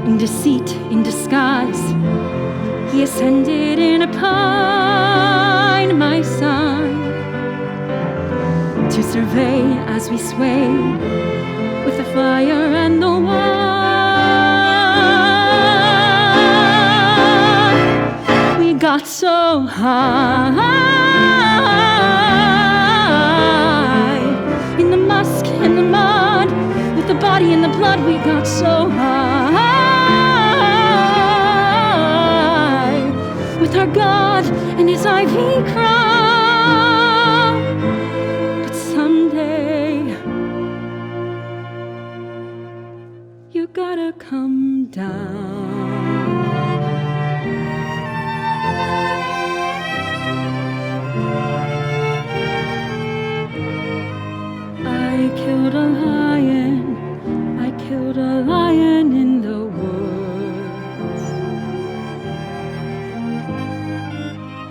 In deceit, in disguise, he ascended in a pine, my son, to survey as we sway with the fire and the wine. We got so high in the musk and the mud, with the body and the blood. We got so high with our God and his ivy crown. But someday you gotta come down. I killed a lion, I killed a lion in the woods.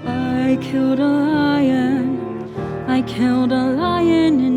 I killed a lion, I killed a lion in